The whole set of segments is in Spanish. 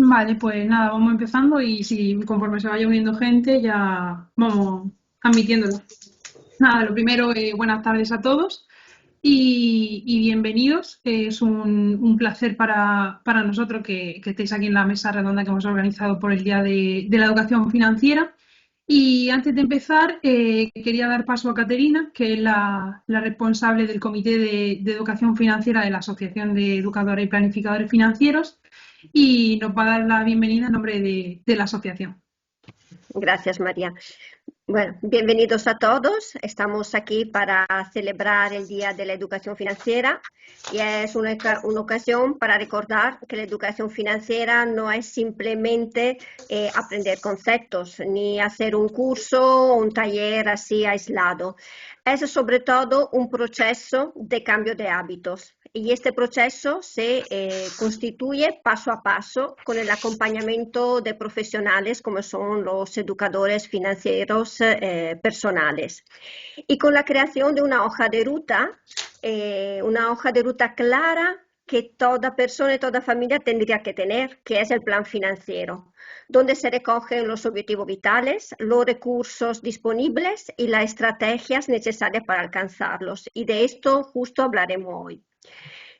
Vale, pues nada, vamos empezando y si conforme se vaya uniendo gente ya vamos admitiéndolo. Nada, lo primero, buenas tardes a todos y bienvenidos. Es un placer para nosotros que estéis aquí en la mesa redonda que hemos organizado por el Día de la Educación Financiera. Y antes de empezar, quería dar paso a Caterina, que es la responsable del Comité de Educación Financiera de la Asociación de Educadores y Planificadores Financieros, y nos va a dar la bienvenida en nombre de la asociación. Gracias, María. Bueno, bienvenidos a todos. Estamos aquí para celebrar el Día de la Educación Financiera y es una ocasión para recordar que la educación financiera no es simplemente aprender conceptos ni hacer un curso o un taller así aislado. Es sobre todo un proceso de cambio de hábitos. Y este proceso se constituye paso a paso con el acompañamiento de profesionales como son los educadores financieros personales. Y con la creación de una hoja de ruta clara que toda persona y toda familia tendría que tener, que es el plan financiero, donde se recogen los objetivos vitales, los recursos disponibles y las estrategias necesarias para alcanzarlos. Y de esto justo hablaremos hoy.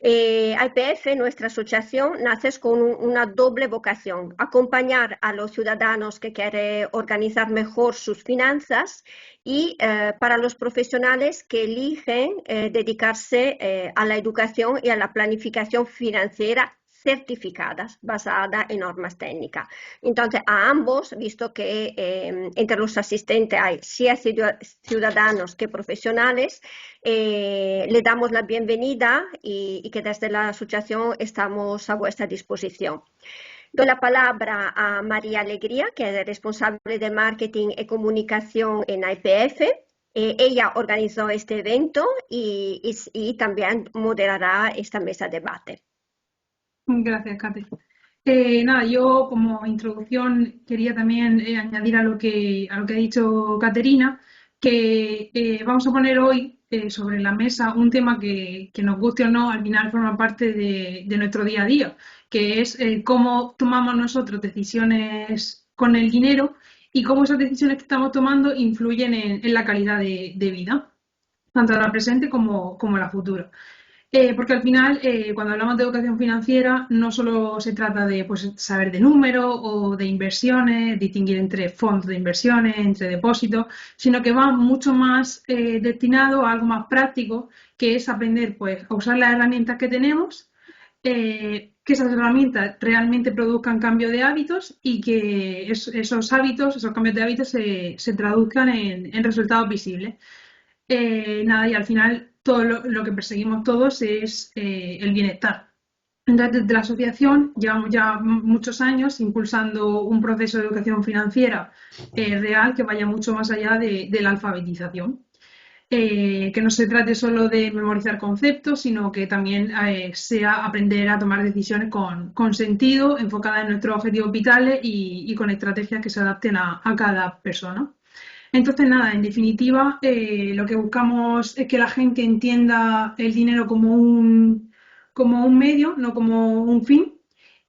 IPF, nuestra asociación, nace con una doble vocación: acompañar a los ciudadanos que quieren organizar mejor sus finanzas y para los profesionales que eligen dedicarse a la educación y a la planificación financiera certificadas, basadas en normas técnicas. Entonces, a ambos, visto que entre los asistentes hay sea ciudadanos que profesionales, le damos la bienvenida y que desde la asociación estamos a vuestra disposición. Doy la palabra a María Alegría, que es responsable de marketing y comunicación en IPF. Ella organizó este evento y también moderará esta mesa de debate. Gracias, Kate. Nada, yo como introducción quería también añadir a lo que ha dicho Caterina, que vamos a poner hoy sobre la mesa un tema que nos guste o no, al final forma parte de nuestro día a día, que es cómo tomamos nosotros decisiones con el dinero y cómo esas decisiones que estamos tomando influyen en la calidad de vida, tanto la presente como la futura. Porque al final, cuando hablamos de educación financiera, no solo se trata de pues, saber de números o de inversiones, distinguir entre fondos de inversiones, entre depósitos, sino que va mucho más destinado a algo más práctico, que es aprender pues, a usar las herramientas que tenemos, que esas herramientas realmente produzcan cambio de hábitos y que esos hábitos, esos cambios de hábitos se traduzcan en resultados visibles. Nada, y al final todo lo que perseguimos todos es el bienestar. Entonces, desde la asociación llevamos ya muchos años impulsando un proceso de educación financiera real que vaya mucho más allá de la alfabetización. Que no se trate solo de memorizar conceptos, sino que también sea aprender a tomar decisiones con sentido, enfocadas en nuestros objetivos vitales y con estrategias que se adapten a cada persona. Entonces, nada, en definitiva, lo que buscamos es que la gente entienda el dinero como un medio, no como un fin,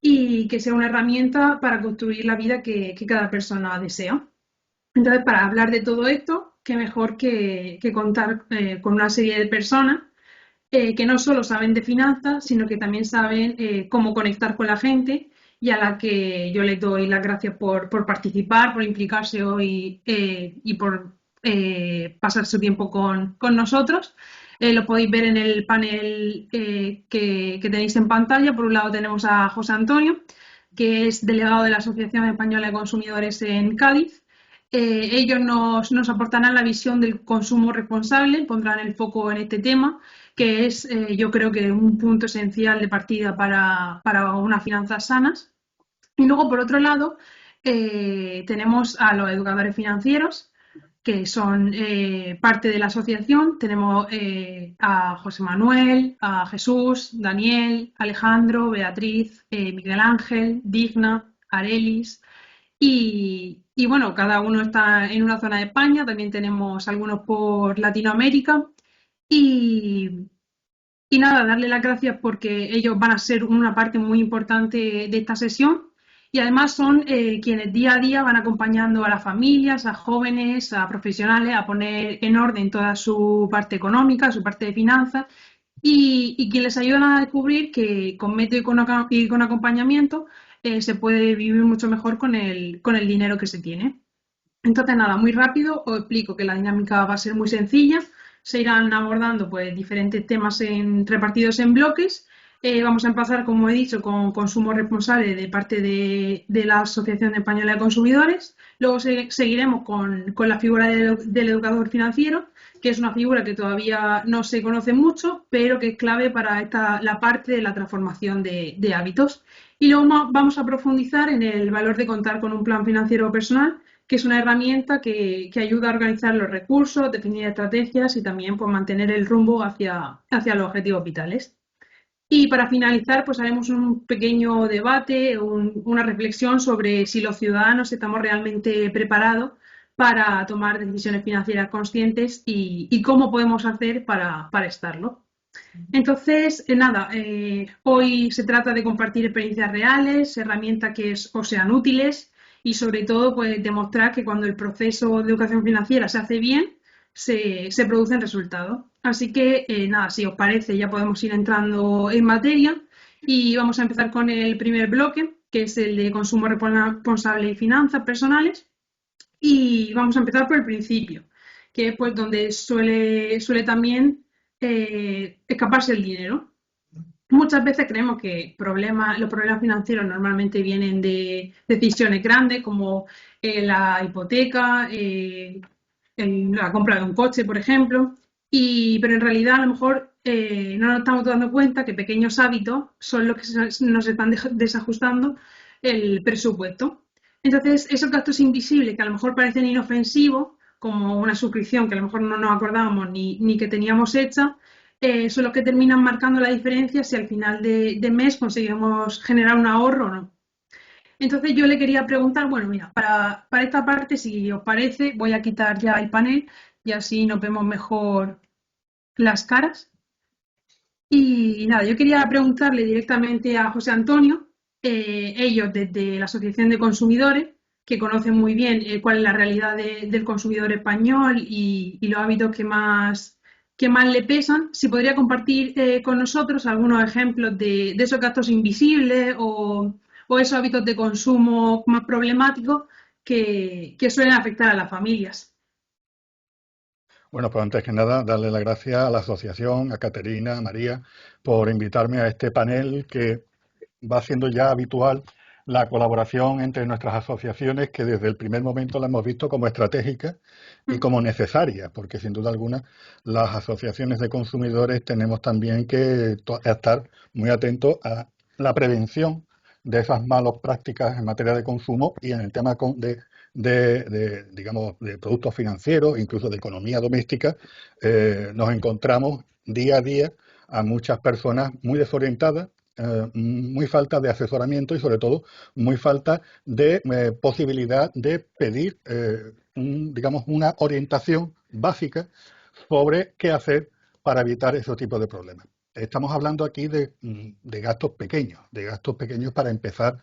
y que sea una herramienta para construir la vida que cada persona desea. Entonces, para hablar de todo esto, qué mejor que contar con una serie de personas que no solo saben de finanzas, sino que también saben cómo conectar con la gente, y a la que yo les doy las gracias por participar, por implicarse hoy y por pasar su tiempo con nosotros. Lo podéis ver en el panel que tenéis en pantalla. Por un lado tenemos a José Antonio, que es delegado de la Asociación Española de Consumidores en Cádiz. Ellos nos aportarán la visión del consumo responsable, pondrán el foco en este tema, que es yo creo que un punto esencial de partida para unas finanzas sanas. Y luego, por otro lado, tenemos a los educadores financieros, que son parte de la asociación. Tenemos a José Manuel, a Jesús, Daniel, Alejandro, Beatriz, Miguel Ángel, Digna, Arelis. Y bueno, cada uno está en una zona de España, también tenemos algunos por Latinoamérica. Y, nada, darle las gracias porque ellos van a ser una parte muy importante de esta sesión y además son quienes día a día van acompañando a las familias, a jóvenes, a profesionales a poner en orden toda su parte económica, su parte de finanzas y quien les ayudan a descubrir que con método y con acompañamiento se puede vivir mucho mejor con el dinero que se tiene. Entonces, nada, muy rápido os explico que la dinámica va a ser muy sencilla. Se irán abordando pues, diferentes temas repartidos en bloques. Vamos a empezar, como he dicho, con consumo responsable de parte de la Asociación Española de Consumidores. Luego seguiremos con la figura del educador financiero, que es una figura que todavía no se conoce mucho, pero que es clave para la parte de la transformación de hábitos. Y luego vamos a profundizar en el valor de contar con un plan financiero personal, que es una herramienta que ayuda a organizar los recursos, definir estrategias y también pues, mantener el rumbo hacia los objetivos vitales. Y para finalizar, pues haremos un pequeño debate, una reflexión sobre si los ciudadanos estamos realmente preparados para tomar decisiones financieras conscientes y cómo podemos hacer para estarlo. Entonces, hoy se trata de compartir experiencias reales, herramientas que os sean útiles y sobre todo pues demostrar que cuando el proceso de educación financiera se hace bien, se producen resultados. Así que si os parece ya podemos ir entrando en materia y vamos a empezar con el primer bloque, que es el de consumo responsable y finanzas personales. Y vamos a empezar por el principio, que es pues donde suele también escaparse el dinero. Muchas veces creemos que los problemas financieros normalmente vienen de decisiones grandes como la hipoteca, la compra de un coche, por ejemplo, pero en realidad a lo mejor no nos estamos dando cuenta que pequeños hábitos son los que nos están desajustando el presupuesto. Entonces, esos gastos invisibles que a lo mejor parecen inofensivos, como una suscripción que a lo mejor no nos acordábamos ni que teníamos hecha, son los que terminan marcando la diferencia si al final de mes conseguimos generar un ahorro o no. Entonces yo le quería preguntar, bueno, mira, para esta parte, si os parece, voy a quitar ya el panel y así nos vemos mejor las caras. Y nada, yo quería preguntarle directamente a José Antonio, ellos desde la Asociación de Consumidores, que conocen muy bien cuál es la realidad del consumidor español y los hábitos que más le pesan, si podría compartir con nosotros algunos ejemplos de esos gastos invisibles o esos hábitos de consumo más problemáticos que suelen afectar a las familias. Bueno, pues antes que nada, darle las gracias a la asociación, a Caterina, a María, por invitarme a este panel que va siendo ya habitual la colaboración entre nuestras asociaciones, que desde el primer momento la hemos visto como estratégica y como necesaria, porque sin duda alguna las asociaciones de consumidores tenemos también que estar muy atentos a la prevención de esas malas prácticas en materia de consumo y en el tema digamos, de productos financieros, incluso de economía doméstica. Nos encontramos día a día a muchas personas muy desorientadas, muy falta de asesoramiento y sobre todo muy falta de posibilidad de pedir, digamos, una orientación básica sobre qué hacer para evitar ese tipo de problemas. Estamos hablando aquí de gastos pequeños para empezar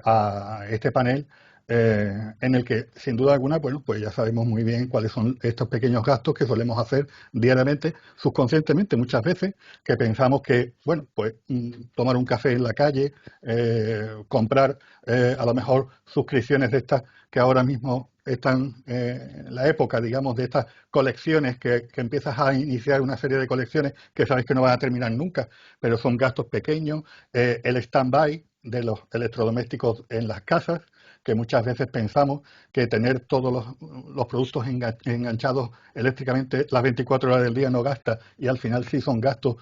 a este panel en el que, sin duda alguna, bueno, pues ya sabemos muy bien cuáles son estos pequeños gastos que solemos hacer diariamente, subconscientemente muchas veces, que pensamos que, bueno, pues tomar un café en la calle, comprar a lo mejor suscripciones de estas que ahora mismo están en la época, digamos, de estas colecciones que empiezas a iniciar una serie de colecciones que sabes que no van a terminar nunca, pero son gastos pequeños, el stand-by de los electrodomésticos en las casas, que muchas veces pensamos que tener todos los productos enganchados eléctricamente las 24 horas del día no gasta y al final sí son gastos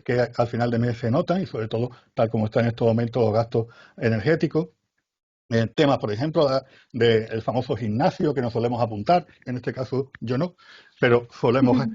que al final de mes se notan y sobre todo tal como están en estos momentos los gastos energéticos. El tema, por ejemplo, del famoso gimnasio que nos solemos apuntar, en este caso yo no, pero solemos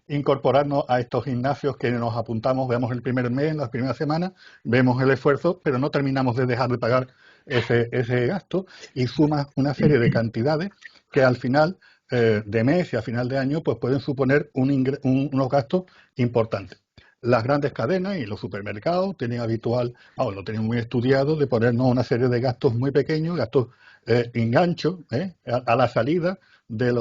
incorporarnos a estos gimnasios que nos apuntamos, vemos el primer mes, las primeras semanas, vemos el esfuerzo, pero no terminamos de dejar de pagar ese gasto y suma una serie de cantidades que al final de mes y a final de año pues pueden suponer unos gastos importantes. las grandes cadenas y los supermercados tienen habitual, lo tienen muy estudiado de ponernos una serie de gastos muy pequeños, gastos engancho, a la salida de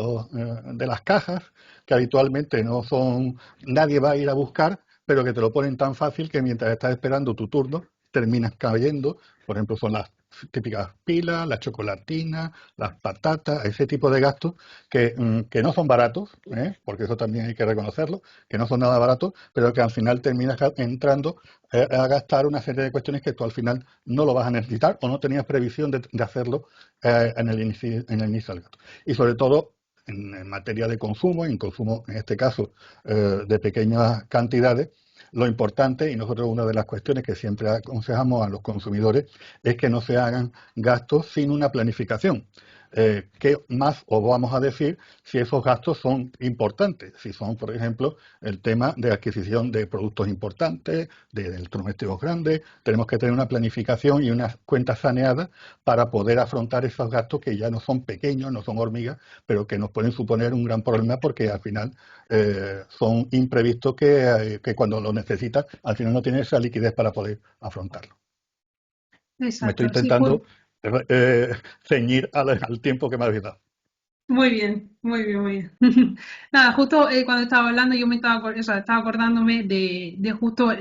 las cajas, que habitualmente no son, nadie va a ir a buscar, pero que te lo ponen tan fácil que mientras estás esperando tu turno, terminas cayendo. Por ejemplo, son las típicas pilas, las chocolatinas, las patatas, ese tipo de gastos que no son baratos, porque eso también hay que reconocerlo, que no son nada baratos, pero que al final terminas entrando a gastar una serie de cuestiones que tú al final no lo vas a necesitar o no tenías previsión de hacerlo en el inicio del gasto. Y sobre todo en materia de consumo, en consumo en este caso de pequeñas cantidades, lo importante, y nosotros una de las cuestiones que siempre aconsejamos a los consumidores, es que no se hagan gastos sin una planificación. ¿Qué más os vamos a decir si esos gastos son importantes? Si son, por ejemplo, el tema de adquisición de productos importantes, de electrodomésticos grandes, tenemos que tener una planificación y unas cuentas saneadas para poder afrontar esos gastos que ya no son pequeños, no son hormigas, pero que nos pueden suponer un gran problema porque al final son imprevistos que cuando lo necesitas, al final no tienes esa liquidez para poder afrontarlo. Me estoy Exacto, sí, intentando ceñir al tiempo que me habéis dado. muy bien, muy bien, muy bien. Nada, justo cuando estaba hablando yo me estaba, estaba acordándome de justo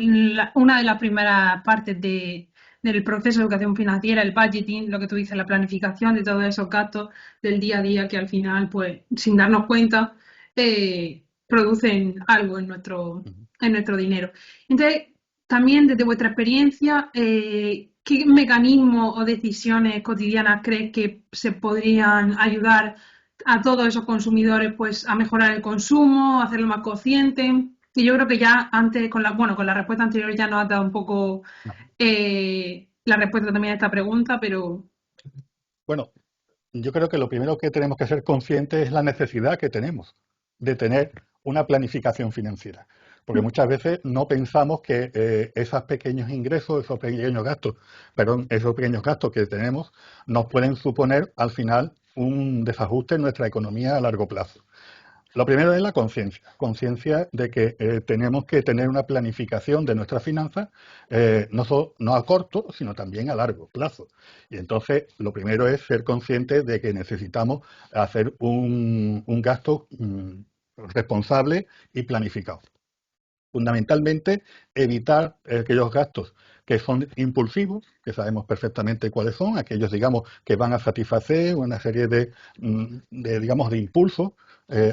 una de las primeras partes del proceso de educación financiera, el budgeting, lo que tú dices, la planificación de todos esos gastos del día a día que al final, pues, sin darnos cuenta, producen algo en nuestro dinero. Entonces, también desde vuestra experiencia, ¿qué mecanismos o decisiones cotidianas crees que se podrían ayudar a todos esos consumidores pues a mejorar el consumo, a hacerlo más consciente? Y yo creo que ya antes, con la respuesta anterior ya nos has dado un poco la respuesta también a esta pregunta, pero Bueno, yo creo que lo primero que tenemos que ser conscientes es la necesidad que tenemos de tener una planificación financiera. Porque muchas veces no pensamos que esos pequeños ingresos, esos pequeños gastos que tenemos nos pueden suponer al final un desajuste en nuestra economía a largo plazo. Lo primero es la conciencia de que tenemos que tener una planificación de nuestras finanzas, no a corto, sino también a largo plazo. Y entonces, lo primero es ser conscientes de que necesitamos hacer un gasto responsable y planificado. Fundamentalmente, evitar aquellos gastos que son impulsivos, que sabemos perfectamente cuáles son, aquellos, digamos, que van a satisfacer una serie digamos, de impulsos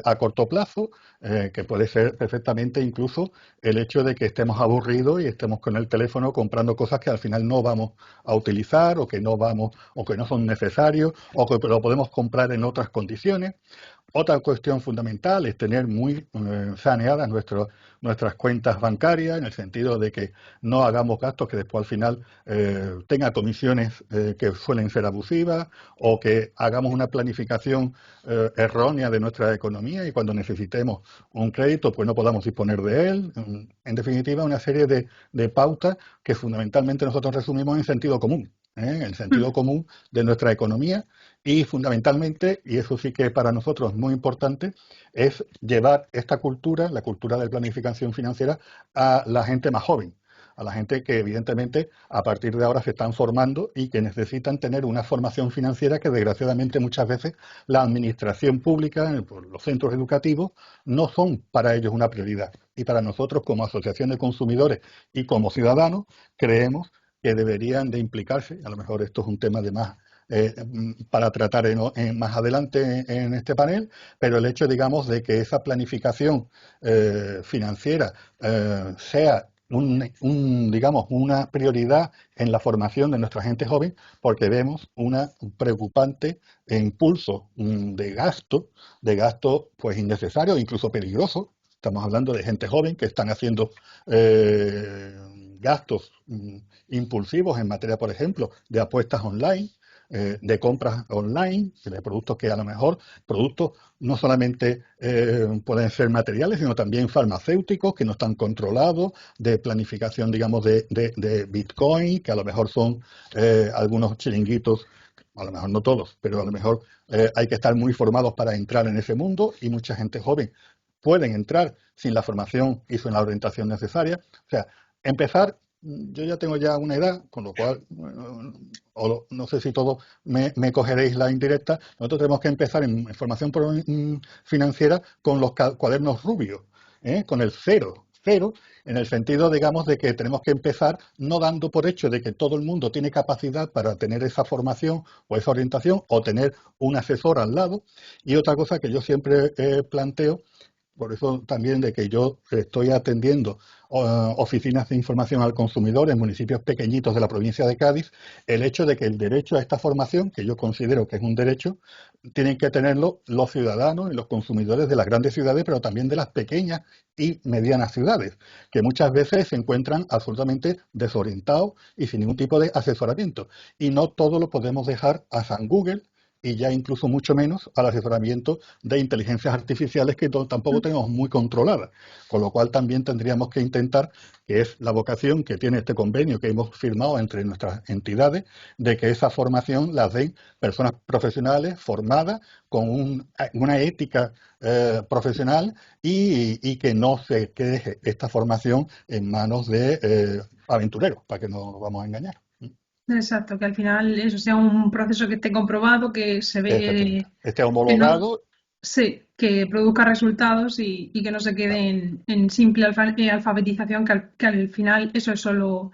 a corto plazo, que puede ser perfectamente incluso el hecho de que estemos aburridos y estemos con el teléfono comprando cosas que al final no vamos a utilizar o que no son necesarios o que lo podemos comprar en otras condiciones. Otra cuestión fundamental es tener muy saneadas nuestras cuentas bancarias, en el sentido de que no hagamos gastos que después al final tengan comisiones que suelen ser abusivas, o que hagamos una planificación errónea de nuestra economía y cuando necesitemos un crédito pues no podamos disponer de él. En definitiva, una serie de pautas que fundamentalmente nosotros resumimos en sentido común. El sentido común de nuestra economía y fundamentalmente, y eso sí que para nosotros es muy importante, es llevar esta cultura, la cultura de planificación financiera, a la gente más joven, a la gente que evidentemente a partir de ahora se están formando y que necesitan tener una formación financiera que desgraciadamente muchas veces la administración pública, los centros educativos, no son para ellos una prioridad. Y para nosotros como asociación de consumidores y como ciudadanos creemos que deberían de implicarse. A lo mejor esto es un tema de más para tratar más adelante en este panel, pero el hecho, digamos, de que esa planificación financiera sea digamos, una prioridad en la formación de nuestra gente joven, porque vemos un preocupante impulso de gasto pues innecesario, incluso peligroso. Estamos hablando de gente joven que están haciendo gastos impulsivos en materia, por ejemplo, de apuestas online, de compras online, de productos que a lo mejor, productos no solamente pueden ser materiales, sino también farmacéuticos que no están controlados, de planificación, digamos, de Bitcoin, que a lo mejor son algunos chiringuitos, a lo mejor no todos, pero a lo mejor hay que estar muy formados para entrar en ese mundo y mucha gente joven pueden entrar sin la formación y sin la orientación necesaria. O sea, empezar, yo ya tengo ya una edad, con lo cual, no sé si todos me cogeréis la indirecta, nosotros tenemos que empezar en formación financiera con los cuadernos rubios, con el cero, en el sentido, digamos, de que tenemos que empezar no dando por hecho de que todo el mundo tiene capacidad para tener esa formación o esa orientación o tener un asesor al lado. Y otra cosa que yo siempre planteo, por eso también de que yo estoy atendiendo oficinas de información al consumidor en municipios pequeñitos de la provincia de Cádiz, el hecho de que el derecho a esta formación, que yo considero que es un derecho, tienen que tenerlo los ciudadanos y los consumidores de las grandes ciudades, pero también de las pequeñas y medianas ciudades, que muchas veces se encuentran absolutamente desorientados y sin ningún tipo de asesoramiento. Y no todo lo podemos dejar a San Google, y ya incluso mucho menos al asesoramiento de inteligencias artificiales que tampoco tenemos muy controladas. Con lo cual también tendríamos que intentar, que es la vocación que tiene este convenio que hemos firmado entre nuestras entidades, de que esa formación la den personas profesionales formadas con una ética profesional y que no se quede esta formación en manos de aventureros, para que no nos vamos a engañar. Exacto, que al final eso sea un proceso que esté comprobado, que se ve esté que no, homologado. sí, que produzca resultados y que no se quede en simple alfabetización, que al final eso es solo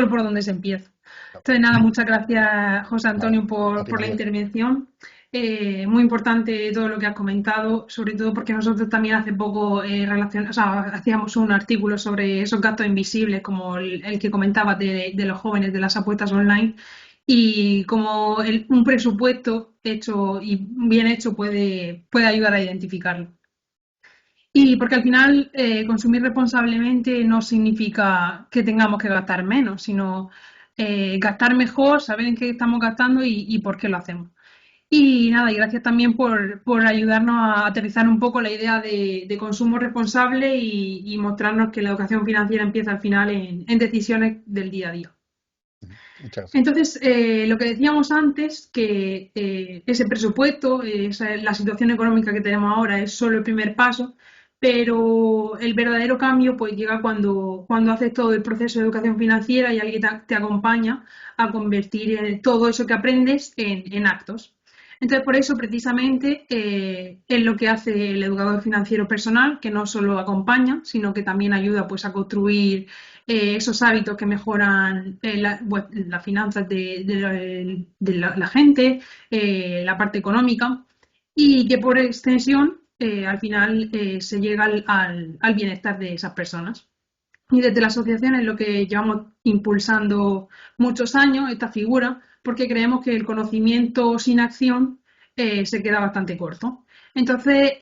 por donde se empieza. Entonces, nada, muchas gracias, José Antonio, por la intervención. Muy importante todo lo que has comentado, sobre todo porque nosotros también hace poco hacíamos un artículo sobre esos gastos invisibles, como el que comentabas de los jóvenes, de las apuestas online, y como un presupuesto hecho y bien hecho puede ayudar a identificarlo. Y porque al final consumir responsablemente no significa que tengamos que gastar menos, sino gastar mejor, saber en qué estamos gastando y por qué lo hacemos. Y nada, y gracias también por ayudarnos a aterrizar un poco la idea de consumo responsable y mostrarnos que la educación financiera empieza al final en decisiones del día a día. Entonces, lo que decíamos antes, que ese presupuesto, la situación económica que tenemos ahora es solo el primer paso, pero el verdadero cambio pues llega cuando haces todo el proceso de educación financiera y alguien te acompaña a convertir todo eso que aprendes en actos. Entonces, por eso, precisamente, es lo que hace el educador financiero personal, que no solo acompaña, sino que también ayuda pues, a construir esos hábitos que mejoran las finanzas de la gente, la parte económica, y que por extensión, al final, se llega al bienestar de esas personas. Y desde la asociación es lo que llevamos impulsando muchos años, esta figura, porque creemos que el conocimiento sin acción se queda bastante corto. Entonces,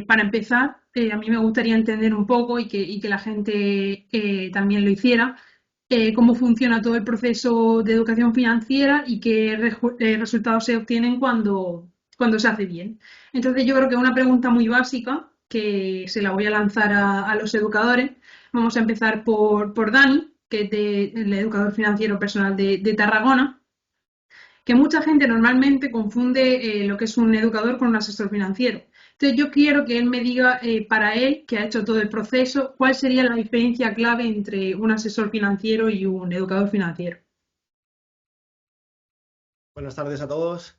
para empezar, a mí me gustaría entender un poco y que la gente también lo hiciera, cómo funciona todo el proceso de educación financiera y qué resultados se obtienen cuando se hace bien. Entonces, yo creo que es una pregunta muy básica que se la voy a lanzar a los educadores. Vamos a empezar por Dani, que es el educador financiero personal de Tarragona, que mucha gente normalmente confunde lo que es un educador con un asesor financiero. Entonces yo quiero que él me diga, para él, que ha hecho todo el proceso, cuál sería la diferencia clave entre un asesor financiero y un educador financiero. Buenas tardes a todos.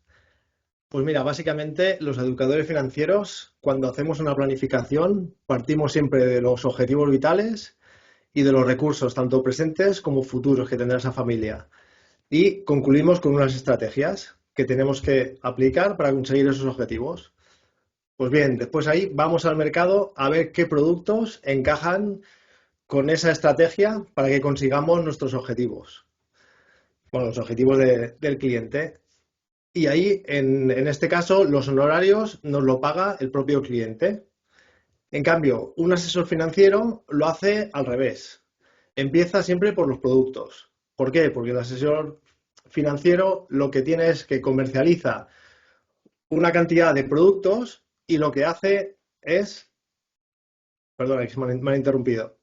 Pues mira, básicamente los educadores financieros, cuando hacemos una planificación, partimos siempre de los objetivos vitales y de los recursos, tanto presentes como futuros, que tendrá esa familia. Y concluimos con unas estrategias que tenemos que aplicar para conseguir esos objetivos. Pues bien, después ahí vamos al mercado a ver qué productos encajan con esa estrategia para que consigamos nuestros objetivos. Bueno, los objetivos del cliente. Y ahí, en este caso, los honorarios nos lo paga el propio cliente. En cambio, un asesor financiero lo hace al revés. Empieza siempre por los productos. ¿Por qué? Porque el asesor financiero lo que tiene es que comercializa una cantidad de productos y lo que hace es... Perdona, que me han interrumpido.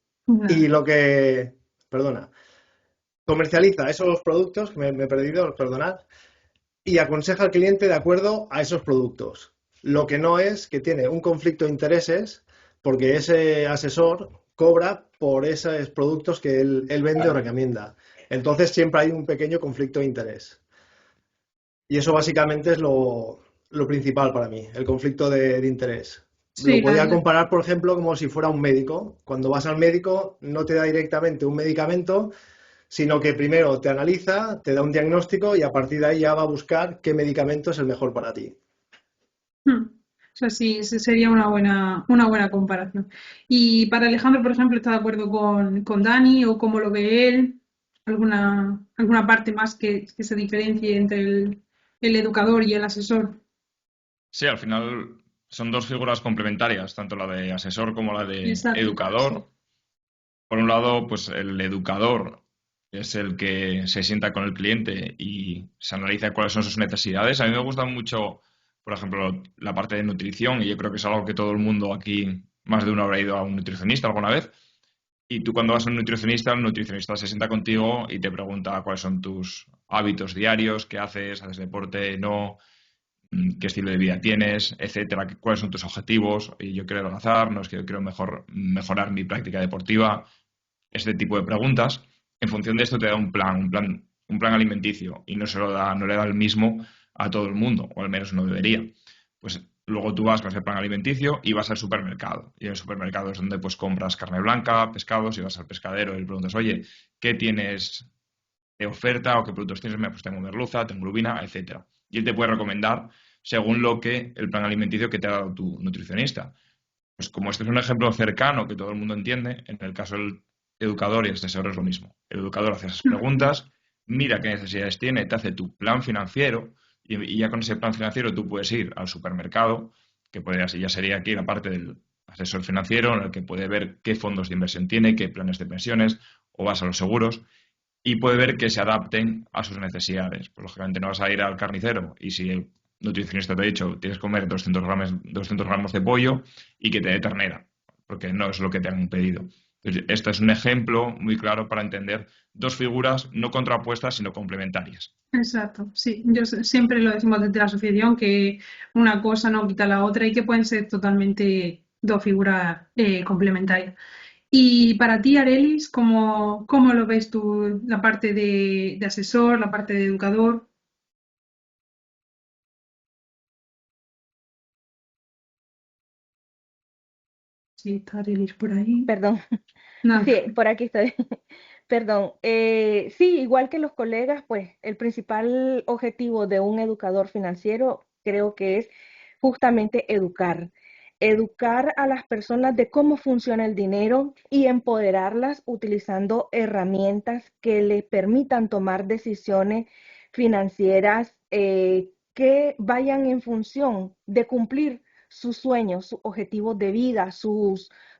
Y lo que... Perdona. Comercializa esos productos, que me he perdido, perdonad, y aconseja al cliente de acuerdo a esos productos. Lo que no es que tiene un conflicto de intereses porque ese asesor cobra por esos productos que él vende o recomienda. Entonces siempre hay un pequeño conflicto de interés. Y eso básicamente es lo principal para mí, el conflicto de interés. Lo Sí, podría comparar, por ejemplo, como si fuera un médico. Cuando vas al médico no te da directamente un medicamento, sino que primero te analiza, te da un diagnóstico y a partir de ahí ya va a buscar qué medicamento es el mejor para ti. O sea, sí, ese sería una buena comparación. Y para Alejandro, por ejemplo, ¿está de acuerdo con Dani o cómo lo ve él? ¿Alguna parte más que se diferencie entre el educador y el asesor? Sí, al final son dos figuras complementarias, tanto la de asesor como la de Exacto, sí. educador. Por un lado, pues el educador es el que se sienta con el cliente y se analiza cuáles son sus necesidades. A mí me gusta mucho, por ejemplo, la parte de nutrición y yo creo que es algo que todo el mundo aquí, más de uno habrá ido a un nutricionista alguna vez. Y tú cuando vas a un nutricionista, el nutricionista se sienta contigo y te pregunta cuáles son tus hábitos diarios, qué haces, haces deporte, no, qué estilo de vida tienes, etcétera, cuáles son tus objetivos. Y yo quiero adelgazar, no es que yo quiero mejorar mi práctica deportiva, este tipo de preguntas. En función de esto te da un plan alimenticio y no le da el mismo a todo el mundo, o al menos no debería. Pues luego tú vas con ese plan alimenticio y vas al supermercado. Y en el supermercado es donde pues compras carne blanca, pescados, y vas al pescadero y le preguntas, oye, ¿qué tienes de oferta o qué productos tienes? Pues tengo merluza, tengo lubina, etcétera. Y él te puede recomendar según lo que el plan alimenticio que te ha dado tu nutricionista. Pues como este es un ejemplo cercano que todo el mundo entiende, en el caso del educador y el asesor es lo mismo. El educador hace esas preguntas, mira qué necesidades tiene, te hace tu plan financiero y ya con ese plan financiero tú puedes ir al supermercado, que ya sería aquí la parte del asesor financiero, en el que puede ver qué fondos de inversión tiene, qué planes de pensiones, o vas a los seguros y puede ver que se adapten a sus necesidades. Pues lógicamente no vas a ir al carnicero y si el nutricionista te ha dicho tienes que comer 200 gramos de pollo y que te dé ternera, porque no es lo que te han pedido. Entonces, este es un ejemplo muy claro para entender dos figuras no contrapuestas, sino complementarias. Exacto, sí. Siempre lo decimos desde la asociación que una cosa no quita la otra y que pueden ser totalmente dos figuras complementarias. Y para ti, Arelis, ¿cómo lo ves tú, la parte de asesor, la parte de educador? Sí, está Arelis por ahí. Perdón, Nada. sí, por aquí estoy. Perdón. Sí, igual que los colegas, pues el principal objetivo de un educador financiero creo que es justamente educar. Educar a las personas de cómo funciona el dinero y empoderarlas utilizando herramientas que les permitan tomar decisiones financieras que vayan en función de cumplir sus sueños, sus objetivos de vida,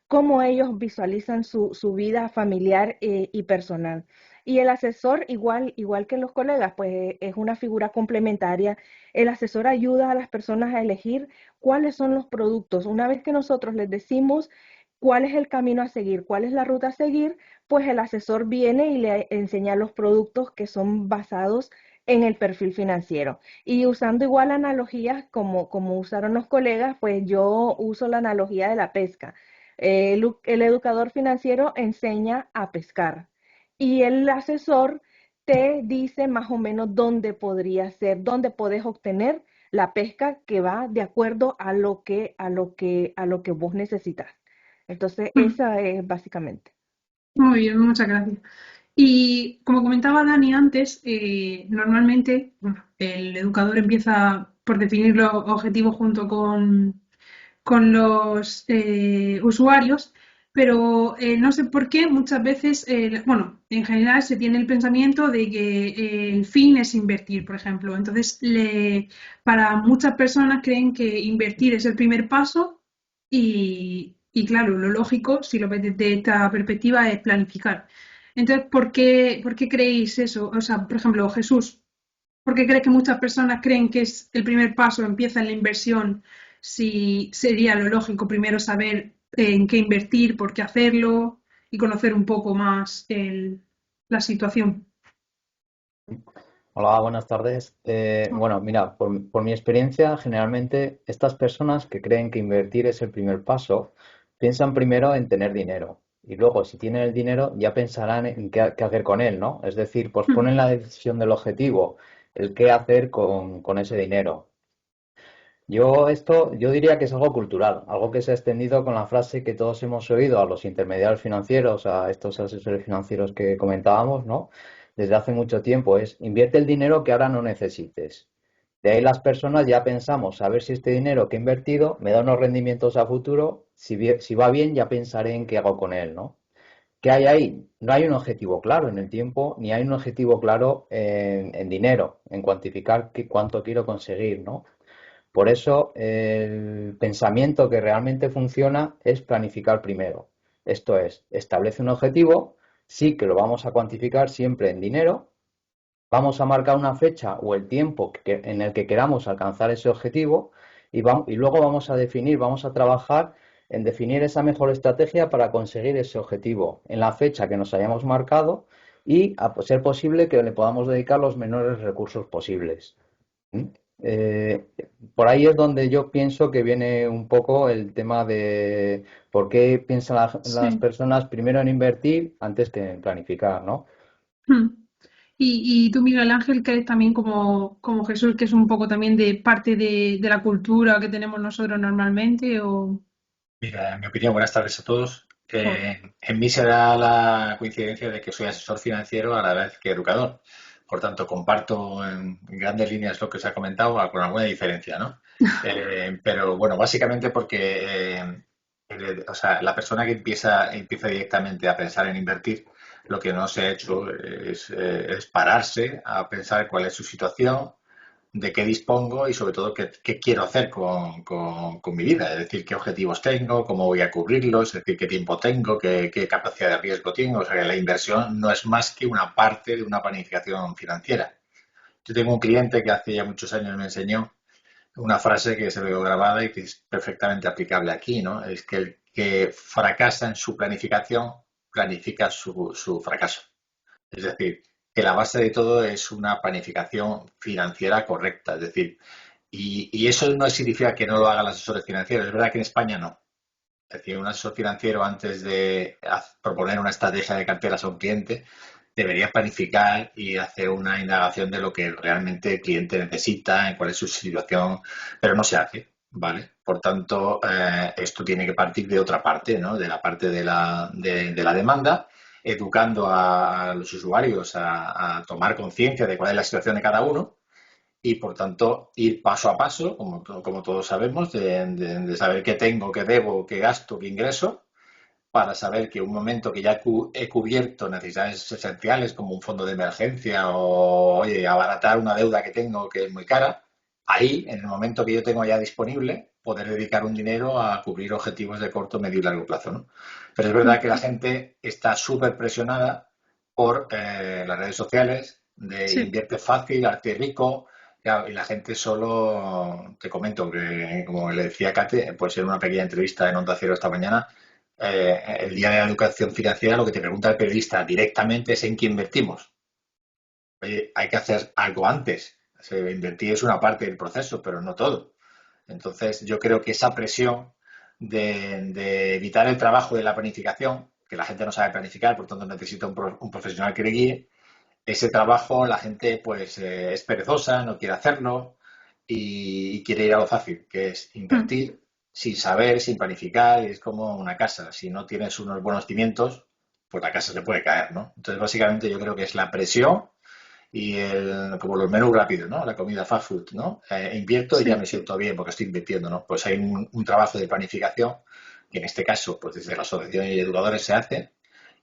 cómo ellos visualizan su vida familiar y personal. Y el asesor, igual que los colegas, pues es una figura complementaria. El asesor ayuda a las personas a elegir cuáles son los productos. Una vez que nosotros les decimos cuál es el camino a seguir, cuál es la ruta a seguir, pues el asesor viene y le enseña los productos que son basados en el perfil financiero. Y usando igual analogías como usaron los colegas, pues yo uso la analogía de la pesca. El educador financiero enseña a pescar y el asesor te dice más o menos dónde podría ser, dónde puedes obtener la pesca que va de acuerdo a lo que vos necesitas. Entonces, esa es básicamente. Muy bien, muchas gracias. Y como comentaba Dani antes, normalmente bueno, el educador empieza por definir los objetivos junto con los usuarios, pero no sé por qué muchas veces, bueno, en general se tiene el pensamiento de que el fin es invertir, por ejemplo. Entonces, para muchas personas creen que invertir es el primer paso y claro, lo lógico, si lo ves desde esta perspectiva, es planificar. Entonces, ¿por qué creéis eso? O sea, por ejemplo, Jesús, ¿por qué crees que muchas personas creen que es el primer paso, empieza en la inversión, si sería lo lógico primero saber en qué invertir, por qué hacerlo y conocer un poco más la situación? Hola, buenas tardes. Bueno, mira, por mi experiencia, generalmente estas personas que creen que invertir es el primer paso, piensan primero en tener dinero y luego si tienen el dinero ya pensarán en qué hacer con él, ¿no? Es decir, pues Mm, ponen la decisión del objetivo, el qué hacer con ese dinero. Yo diría que es algo cultural, algo que se ha extendido con la frase que todos hemos oído a los intermediarios financieros, a estos asesores financieros que comentábamos, ¿no? Desde hace mucho tiempo, es invierte el dinero que ahora no necesites. De ahí las personas ya pensamos, a ver si este dinero que he invertido me da unos rendimientos a futuro, si va bien ya pensaré en qué hago con él, ¿no? ¿Qué hay ahí? No hay un objetivo claro en el tiempo, ni hay un objetivo claro en dinero, en cuantificar cuánto quiero conseguir, ¿no? Por eso, el pensamiento que realmente funciona es planificar primero. Esto es, establece un objetivo, sí que lo vamos a cuantificar siempre en dinero, vamos a marcar una fecha o el tiempo en el que queramos alcanzar ese objetivo y luego vamos a definir, vamos a trabajar en definir esa mejor estrategia para conseguir ese objetivo en la fecha que nos hayamos marcado y a ser posible que le podamos dedicar los menores recursos posibles. ¿Mm? Eh, por ahí es donde yo pienso que viene un poco el tema de por qué piensan las sí. personas primero en invertir antes que en planificar, ¿no? Mm. Y tú, Miguel Ángel, crees también como Jesús, que es un poco también de parte de la cultura que tenemos nosotros normalmente, o... Mira, en mi opinión, buenas tardes a todos. o- En mí se da la coincidencia de que soy asesor financiero a la vez que educador. Por tanto, comparto en grandes líneas lo que se ha comentado, con alguna diferencia, ¿no? Pero bueno, básicamente porque o sea, la persona que empieza directamente a pensar en invertir, lo que no se ha hecho es pararse a pensar cuál es su situación, de qué dispongo y sobre todo qué quiero hacer con mi vida, es decir, qué objetivos tengo, cómo voy a cubrirlos, es decir, qué tiempo tengo, qué capacidad de riesgo tengo. O sea, que la inversión no es más que una parte de una planificación financiera. Yo tengo un cliente que hace ya muchos años me enseñó una frase que se me quedó grabada y que es perfectamente aplicable aquí, ¿no? Es que el que fracasa en su planificación planifica su fracaso. Es decir, que la base de todo es una planificación financiera correcta. Es decir, y eso no significa que no lo hagan los asesores financieros. Es verdad que en España no. Es decir, un asesor financiero antes de proponer una estrategia de carteras a un cliente debería planificar y hacer una indagación de lo que realmente el cliente necesita, en cuál es su situación, pero no se hace, ¿vale? Por tanto, esto tiene que partir de otra parte, ¿no? De la parte de la demanda, educando a los usuarios a tomar conciencia de cuál es la situación de cada uno y por tanto ir paso a paso, como todos sabemos, de saber qué tengo, qué debo, qué gasto, qué ingreso, para saber que un momento que ya he cubierto necesidades esenciales como un fondo de emergencia o, oye, abaratar una deuda que tengo que es muy cara, ahí, en el momento que yo tengo ya disponible, poder dedicar un dinero a cubrir objetivos de corto, medio y largo plazo, ¿no? Pero es verdad que la gente está súper presionada por las redes sociales, de Sí. invierte fácil, arte rico, claro, y la gente solo, te comento que, como le decía Kate, pues en una pequeña entrevista en Onda Cero esta mañana, el día de la educación financiera, lo que te pregunta el periodista directamente es en qué invertimos. Oye, hay que hacer algo antes. O sea, invertir es una parte del proceso, pero no todo. Entonces, yo creo que esa presión de evitar el trabajo de la planificación, que la gente no sabe planificar, por tanto necesita un profesional que le guíe, ese trabajo la gente pues es perezosa, no quiere hacerlo y quiere ir a lo fácil, que es Mm. invertir sin saber, sin planificar, y es como una casa. Si no tienes unos buenos cimientos, pues la casa se puede caer, ¿no? Entonces, básicamente yo creo que es la presión y como los menús rápidos, ¿no? La comida fast food, ¿no? Invierto y ya Sí. me siento bien porque estoy invirtiendo, ¿no? Pues hay un trabajo de planificación que en este caso, pues desde la asociación de educadores se hace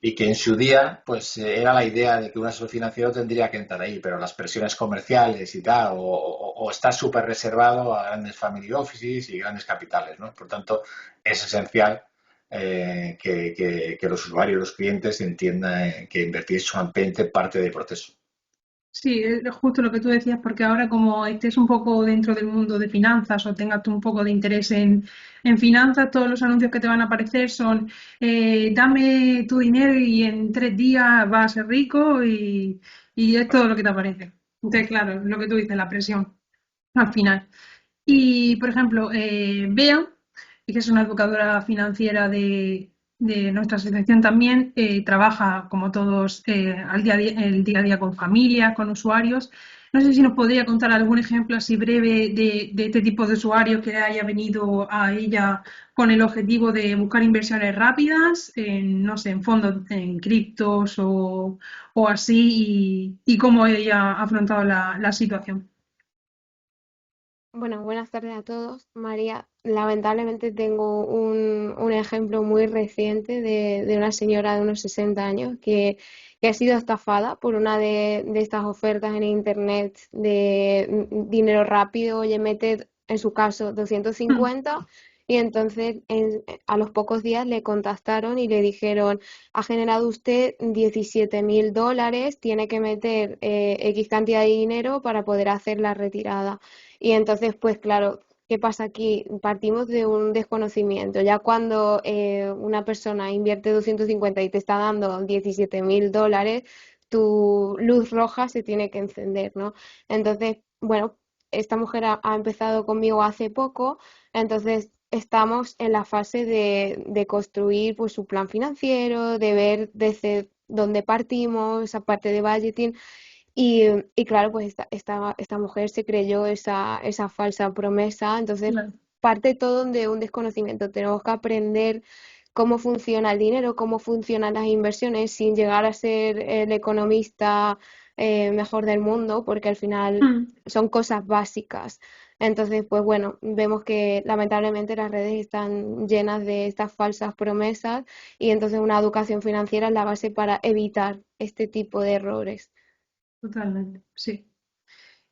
y que en su día, pues era la idea de que un asesor financiero tendría que entrar ahí, pero las presiones comerciales y tal, o está súper reservado a grandes family offices y grandes capitales, ¿no? Por tanto, es esencial que los usuarios, los clientes entiendan que invertir es solamente parte del proceso. Sí, es justo lo que tú decías, porque ahora como estés un poco dentro del mundo de finanzas o tengas tú un poco de interés en finanzas, todos los anuncios que te van a aparecer son dame tu dinero y en 3 días vas a ser rico y es todo lo que te aparece. Entonces, claro, lo que tú dices, la presión al final. Y, por ejemplo, Bea y que es una educadora financiera de nuestra asociación también, trabaja como todos el día a día con familias, con usuarios. No sé si nos podría contar algún ejemplo así breve de este tipo de usuario que haya venido a ella con el objetivo de buscar inversiones rápidas, en, no sé, en fondos, en criptos o así, y cómo ella ha afrontado la situación. Bueno, buenas tardes a todos. María, lamentablemente tengo un ejemplo muy reciente de una señora de unos 60 años que ha sido estafada por una de estas ofertas en internet de dinero rápido. Oye, mete en su caso 250 y entonces a los pocos días le contactaron y le dijeron, ha generado usted 17.000 dólares, tiene que meter X cantidad de dinero para poder hacer la retirada. Y entonces, pues claro, ¿qué pasa aquí? Partimos de un desconocimiento. Ya cuando una persona invierte 250 y te está dando 17.000 dólares, tu luz roja se tiene que encender, ¿no? Entonces, bueno, esta mujer ha empezado conmigo hace poco, entonces estamos en la fase de construir pues su plan financiero, de ver desde dónde partimos, esa parte de budgeting. Y claro, pues esta mujer se creyó esa falsa promesa, entonces Claro. parte todo de un desconocimiento. Tenemos que aprender cómo funciona el dinero, cómo funcionan las inversiones, sin llegar a ser el economista mejor del mundo, porque al final Mm. son cosas básicas. Entonces, pues bueno, vemos que lamentablemente las redes están llenas de estas falsas promesas y entonces una educación financiera es la base para evitar este tipo de errores. Totalmente, sí.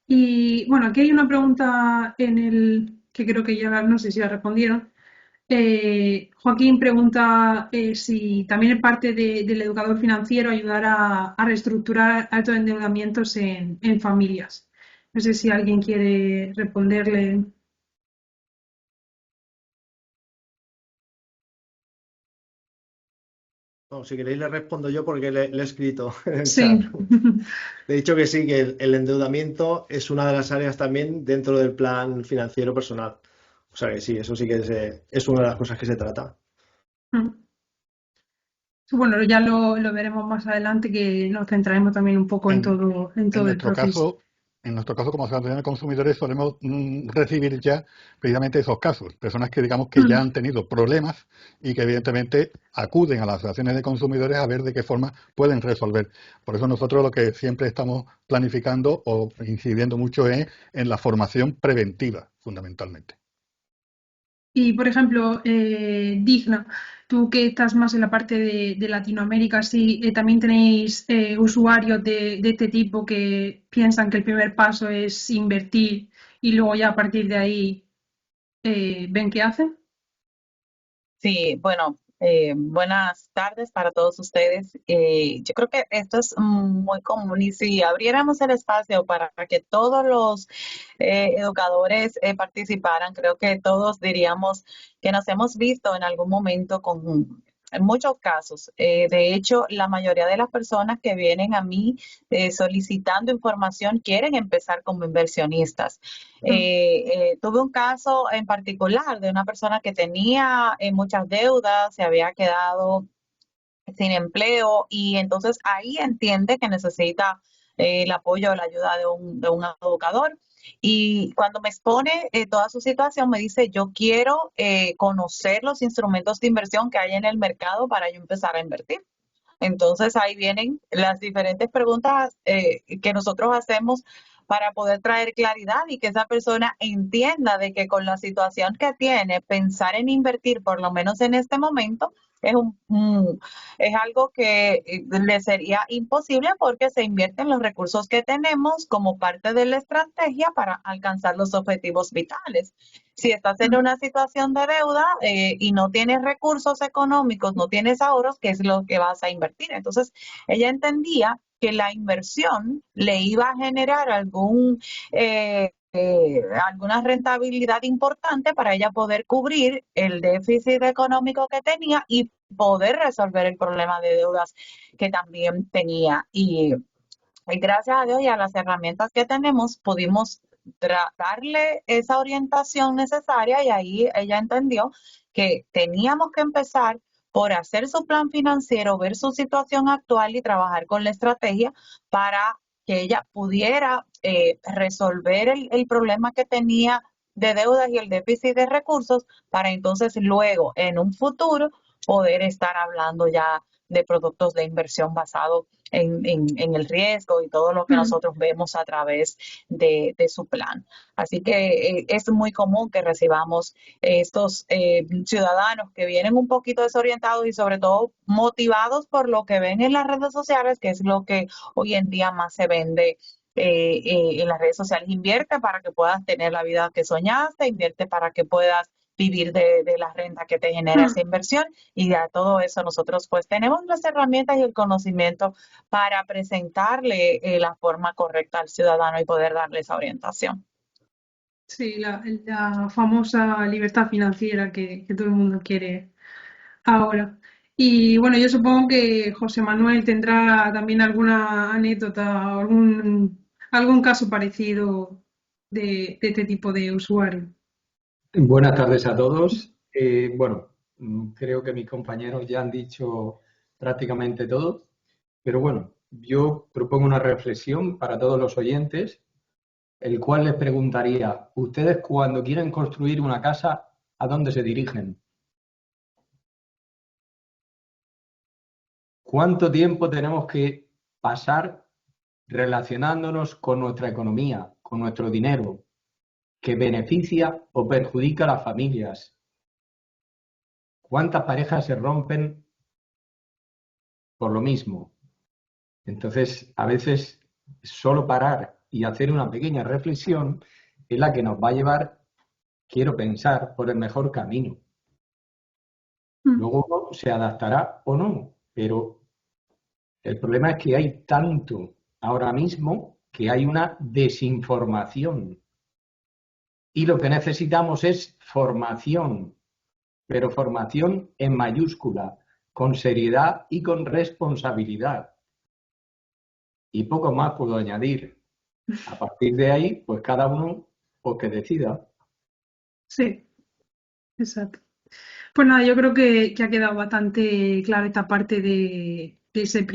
Y bueno, aquí hay una pregunta que creo que ya no sé si la respondieron. Joaquín pregunta si también es parte del educador financiero ayudar a reestructurar altos endeudamientos en familias. No sé si alguien quiere responderle. No, si queréis le respondo yo porque le he escrito en el Sí. chat. Le he dicho que sí, que el endeudamiento es una de las áreas también dentro del plan financiero personal. O sea que sí, eso sí que es una de las cosas que se trata. Bueno, ya lo veremos más adelante, que nos centraremos también un poco en En, todo en el nuestro proceso. caso, en nuestro caso, como asociación de consumidores, solemos recibir ya precisamente esos casos, personas que digamos que ya han tenido problemas y que evidentemente acuden a las asociaciones de consumidores a ver de qué forma pueden resolver. Por eso nosotros lo que siempre estamos planificando o incidiendo mucho es en la formación preventiva, fundamentalmente. Y, por ejemplo, Digna, tú que estás más en la parte de Latinoamérica, sí, también tenéis usuarios de este tipo que piensan que el primer paso es invertir y luego ya a partir de ahí ven qué hacen. Sí, bueno, buenas tardes para todos ustedes. Yo creo que esto es muy común y si abriéramos el espacio para que todos los educadores participaran, creo que todos diríamos que nos hemos visto en algún momento en muchos casos. De hecho, la mayoría de las personas que vienen a mí solicitando información quieren empezar como inversionistas. Tuve un caso en particular de una persona que tenía muchas deudas, se había quedado sin empleo y entonces ahí entiende que necesita el apoyo o la ayuda de un educador. Y cuando me expone toda su situación, me dice, yo quiero conocer los instrumentos de inversión que hay en el mercado para yo empezar a invertir. Entonces ahí vienen las diferentes preguntas que nosotros hacemos para poder traer claridad y que esa persona entienda de que con la situación que tiene, pensar en invertir, por lo menos en este momento, es algo que le sería imposible porque se invierten los recursos que tenemos como parte de la estrategia para alcanzar los objetivos vitales. Si estás en una situación de deuda y no tienes recursos económicos, no tienes ahorros, ¿qué es lo que vas a invertir? Entonces, ella entendía que la inversión le iba a generar alguna rentabilidad importante para ella poder cubrir el déficit económico que tenía y poder resolver el problema de deudas que también tenía. Y gracias a Dios y a las herramientas que tenemos, pudimos darle esa orientación necesaria y ahí ella entendió que teníamos que empezar por hacer su plan financiero, ver su situación actual y trabajar con la estrategia para que ella pudiera resolver el problema que tenía de deudas y el déficit de recursos para entonces luego en un futuro poder estar hablando ya de productos de inversión basados en el riesgo y todo lo que nosotros vemos a través de su plan. Así que es muy común que recibamos estos ciudadanos que vienen un poquito desorientados y sobre todo motivados por lo que ven en las redes sociales, que es lo que hoy en día más se vende en las redes sociales. Invierte para que puedas tener la vida que soñaste, invierte para que puedas vivir de la renta que te genera esa inversión, y de todo eso nosotros pues tenemos las herramientas y el conocimiento para presentarle la forma correcta al ciudadano y poder darle esa orientación. Sí, la famosa libertad financiera que todo el mundo quiere ahora. Y bueno, yo supongo que José Manuel tendrá también alguna anécdota o algún caso parecido de este tipo de usuario. Buenas tardes a todos. Bueno, creo que mis compañeros ya han dicho prácticamente todo, pero bueno, yo propongo una reflexión para todos los oyentes, el cual les preguntaría, ¿ustedes cuando quieren construir una casa, a dónde se dirigen? ¿Cuánto tiempo tenemos que pasar relacionándonos con nuestra economía, con nuestro dinero, que beneficia o perjudica a las familias? ¿Cuántas parejas se rompen por lo mismo? Entonces, a veces solo parar y hacer una pequeña reflexión es la que nos va a llevar, quiero pensar, por el mejor camino. Luego uno se adaptará o no, pero el problema es que hay tanto ahora mismo que hay una desinformación. Y lo que necesitamos es formación, pero formación en mayúscula, con seriedad y con responsabilidad. Y poco más puedo añadir. A partir de ahí, pues cada uno pues que decida. Sí, exacto. Pues nada, yo creo que ha quedado bastante clara esta parte de ese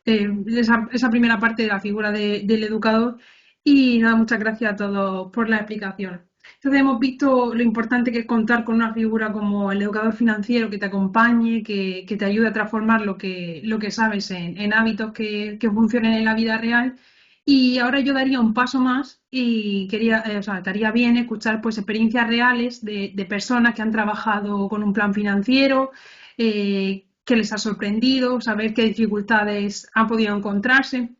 esa primera parte de la figura del educador. Y nada, muchas gracias a todos por la explicación. Entonces hemos visto lo importante que es contar con una figura como el educador financiero que te acompañe, que te ayude a transformar lo que sabes en hábitos que funcionen en la vida real. Y ahora yo daría un paso más y estaría bien escuchar pues experiencias reales de personas que han trabajado con un plan financiero, que les ha sorprendido, saber qué dificultades han podido encontrarse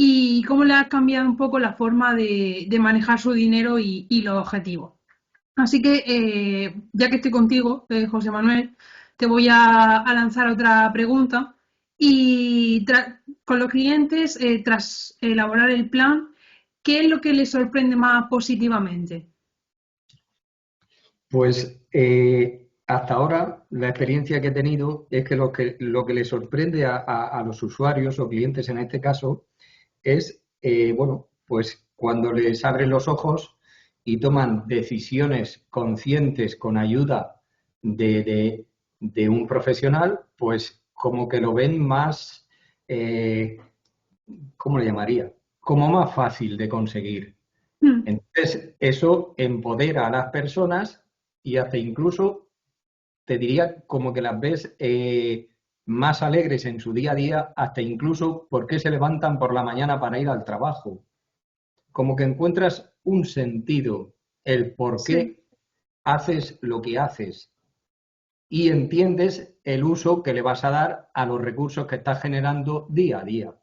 y cómo le ha cambiado un poco la forma de manejar su dinero y los objetivos. Así que, ya que estoy contigo, José Manuel, te voy a lanzar otra pregunta. Y con los clientes, tras elaborar el plan, ¿qué es lo que les sorprende más positivamente? Pues hasta ahora la experiencia que he tenido es que lo que les sorprende a los usuarios o clientes en este caso es, bueno, pues cuando les abren los ojos y toman decisiones conscientes con ayuda de un profesional, pues como que lo ven más, ¿cómo le llamaría? Como más fácil de conseguir. Entonces, eso empodera a las personas y hasta incluso, te diría, como que las ves más alegres en su día a día, hasta incluso porque se levantan por la mañana para ir al trabajo. Como que encuentras un sentido, el por qué haces lo que haces y entiendes el uso que le vas a dar a los recursos que estás generando día a día.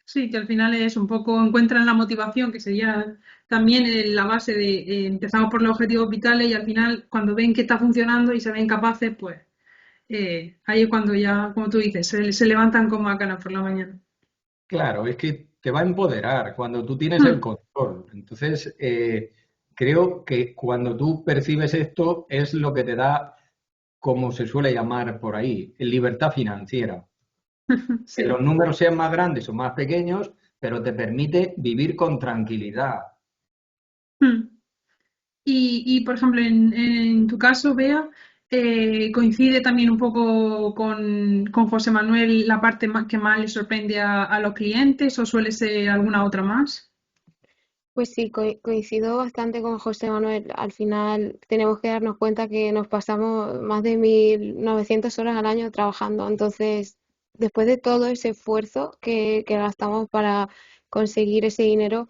Sí, que al final es un poco, encuentran la motivación, que sería también la base de empezamos por los objetivos vitales y al final cuando ven que está funcionando y se ven capaces, pues ahí es cuando ya, como tú dices, se levantan como a canas por la mañana. Claro, es que te va a empoderar cuando tú tienes el control. Entonces, creo que cuando tú percibes esto es lo que te da, como se suele llamar por ahí, libertad financiera. Sí. Que los números sean más grandes o más pequeños, pero te permite vivir con tranquilidad. Mm. Por ejemplo, en tu caso, Bea, ¿coincide también un poco con José Manuel la parte que más le sorprende a los clientes o suele ser alguna otra más? Pues sí, coincido bastante con José Manuel. Al final tenemos que darnos cuenta que nos pasamos más de 1.900 horas al año trabajando. Entonces, después de todo ese esfuerzo que gastamos para conseguir ese dinero,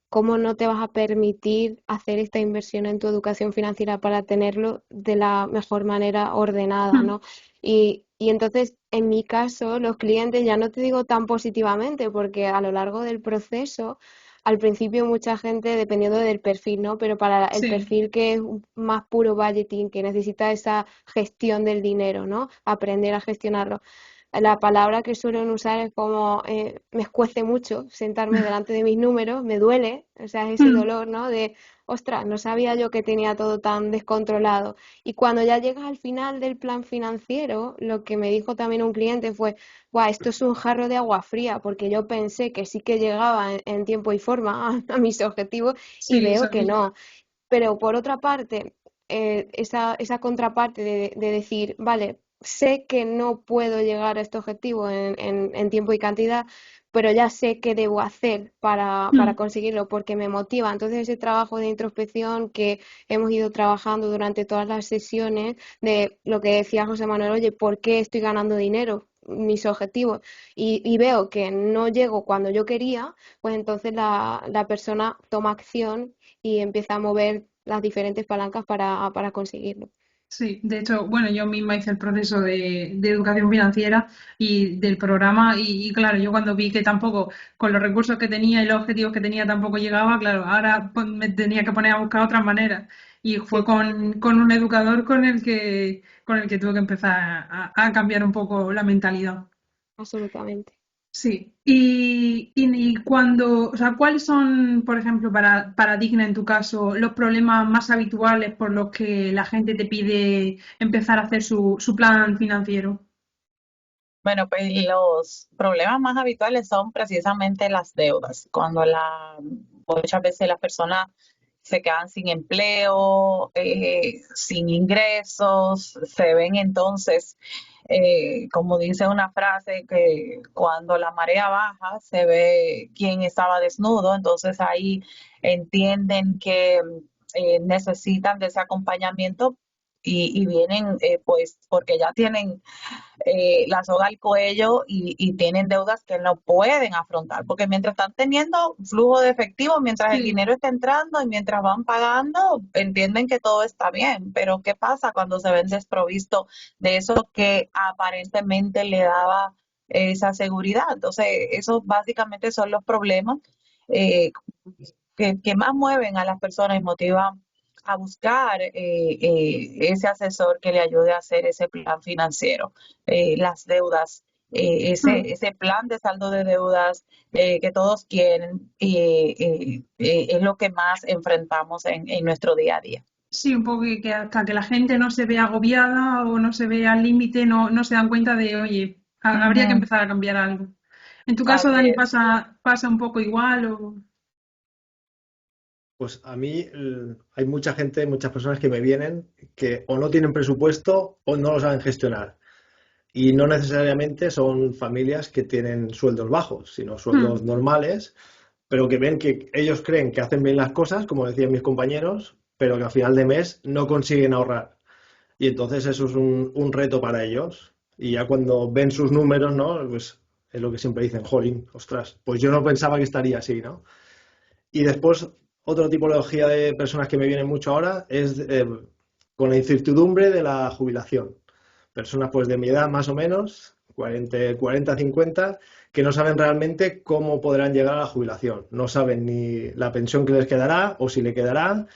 ¿cómo no te vas a permitir hacer esta inversión en tu educación financiera para tenerlo de la mejor manera ordenada, Mm. ¿no? Y entonces, en mi caso, los clientes, ya no te digo tan positivamente, porque a lo largo del proceso, al principio mucha gente, dependiendo del perfil, ¿no? Pero para el Sí, perfil que es más puro budgeting, que necesita esa gestión del dinero, ¿no? Aprender a gestionarlo. La palabra que suelen usar es como me escuece mucho sentarme delante de mis números, me duele, o sea, es ese Mm. dolor, ¿no? De, ostras, no sabía yo que tenía todo tan descontrolado. Y cuando ya llegas al final del plan financiero, lo que me dijo también un cliente fue, guau, esto es un jarro de agua fría, porque yo pensé que sí que llegaba en tiempo y forma a mis objetivos y Sí, eso veo es que así. no. Pero por otra parte, esa contraparte de decir, vale, sé que no puedo llegar a este objetivo en tiempo y cantidad, pero ya sé qué debo hacer para Mm. conseguirlo porque me motiva. Entonces, ese trabajo de introspección que hemos ido trabajando durante todas las sesiones, de lo que decía José Manuel, oye, ¿por qué estoy ganando dinero? Mis objetivos y veo que no llego cuando yo quería, pues entonces la persona toma acción y empieza a mover las diferentes palancas para conseguirlo. Sí, de hecho, bueno, yo misma hice el proceso de educación financiera y del programa y claro, yo cuando vi que tampoco con los recursos que tenía y los objetivos que tenía tampoco llegaba, claro, ahora pues, me tenía que poner a buscar otras maneras y fue Sí, con un educador con el que tuve que empezar a cambiar un poco la mentalidad. absolutamente. Sí, y cuando, o sea, ¿cuáles son, por ejemplo, para Digna en tu caso, los problemas más habituales por los que la gente te pide empezar a hacer su plan financiero? Bueno, pues los problemas más habituales son precisamente las deudas, cuando muchas veces las personas se quedan sin empleo, sin ingresos, se ven entonces, como dice una frase, que cuando la marea baja se ve quién estaba desnudo, entonces ahí entienden que necesitan de ese acompañamiento y vienen pues porque ya tienen la soga al cuello y tienen deudas que no pueden afrontar, porque mientras están teniendo flujo de efectivo, mientras el Sí, dinero está entrando y mientras van pagando, entienden que todo está bien, pero ¿qué pasa cuando se ven desprovisto de eso que aparentemente le daba esa seguridad? Entonces, esos básicamente son los problemas eh, que más mueven a las personas y motivan a buscar ese asesor que le ayude a hacer ese plan financiero, las deudas, mm, ese plan de saldo de deudas que todos quieren, es lo que más enfrentamos en nuestro día a día. sí, un poco que hasta que la gente no se vea agobiada o no se vea al límite, no se dan cuenta de, oye, habría que Ujú, empezar a cambiar algo. ¿En tu caso, así Dani, es. pasa un poco igual o...? Pues a mí hay mucha gente, muchas personas que me vienen que o no tienen presupuesto o no lo saben gestionar. Y no necesariamente son familias que tienen sueldos bajos, sino sueldos Mm, normales, pero que ven que ellos creen que hacen bien las cosas, como decían mis compañeros, pero que a final de mes no consiguen ahorrar. Y entonces eso es un reto para ellos. Y ya cuando ven sus números, ¿no? Pues es lo que siempre dicen, jolín, ostras, pues yo no pensaba que estaría así, ¿no? Y después, otra tipología de personas que me vienen mucho ahora es con la incertidumbre de la jubilación. Personas pues de mi edad más o menos, 40, 50, que no saben realmente cómo podrán llegar a la jubilación. No saben ni la pensión que les quedará o si le quedará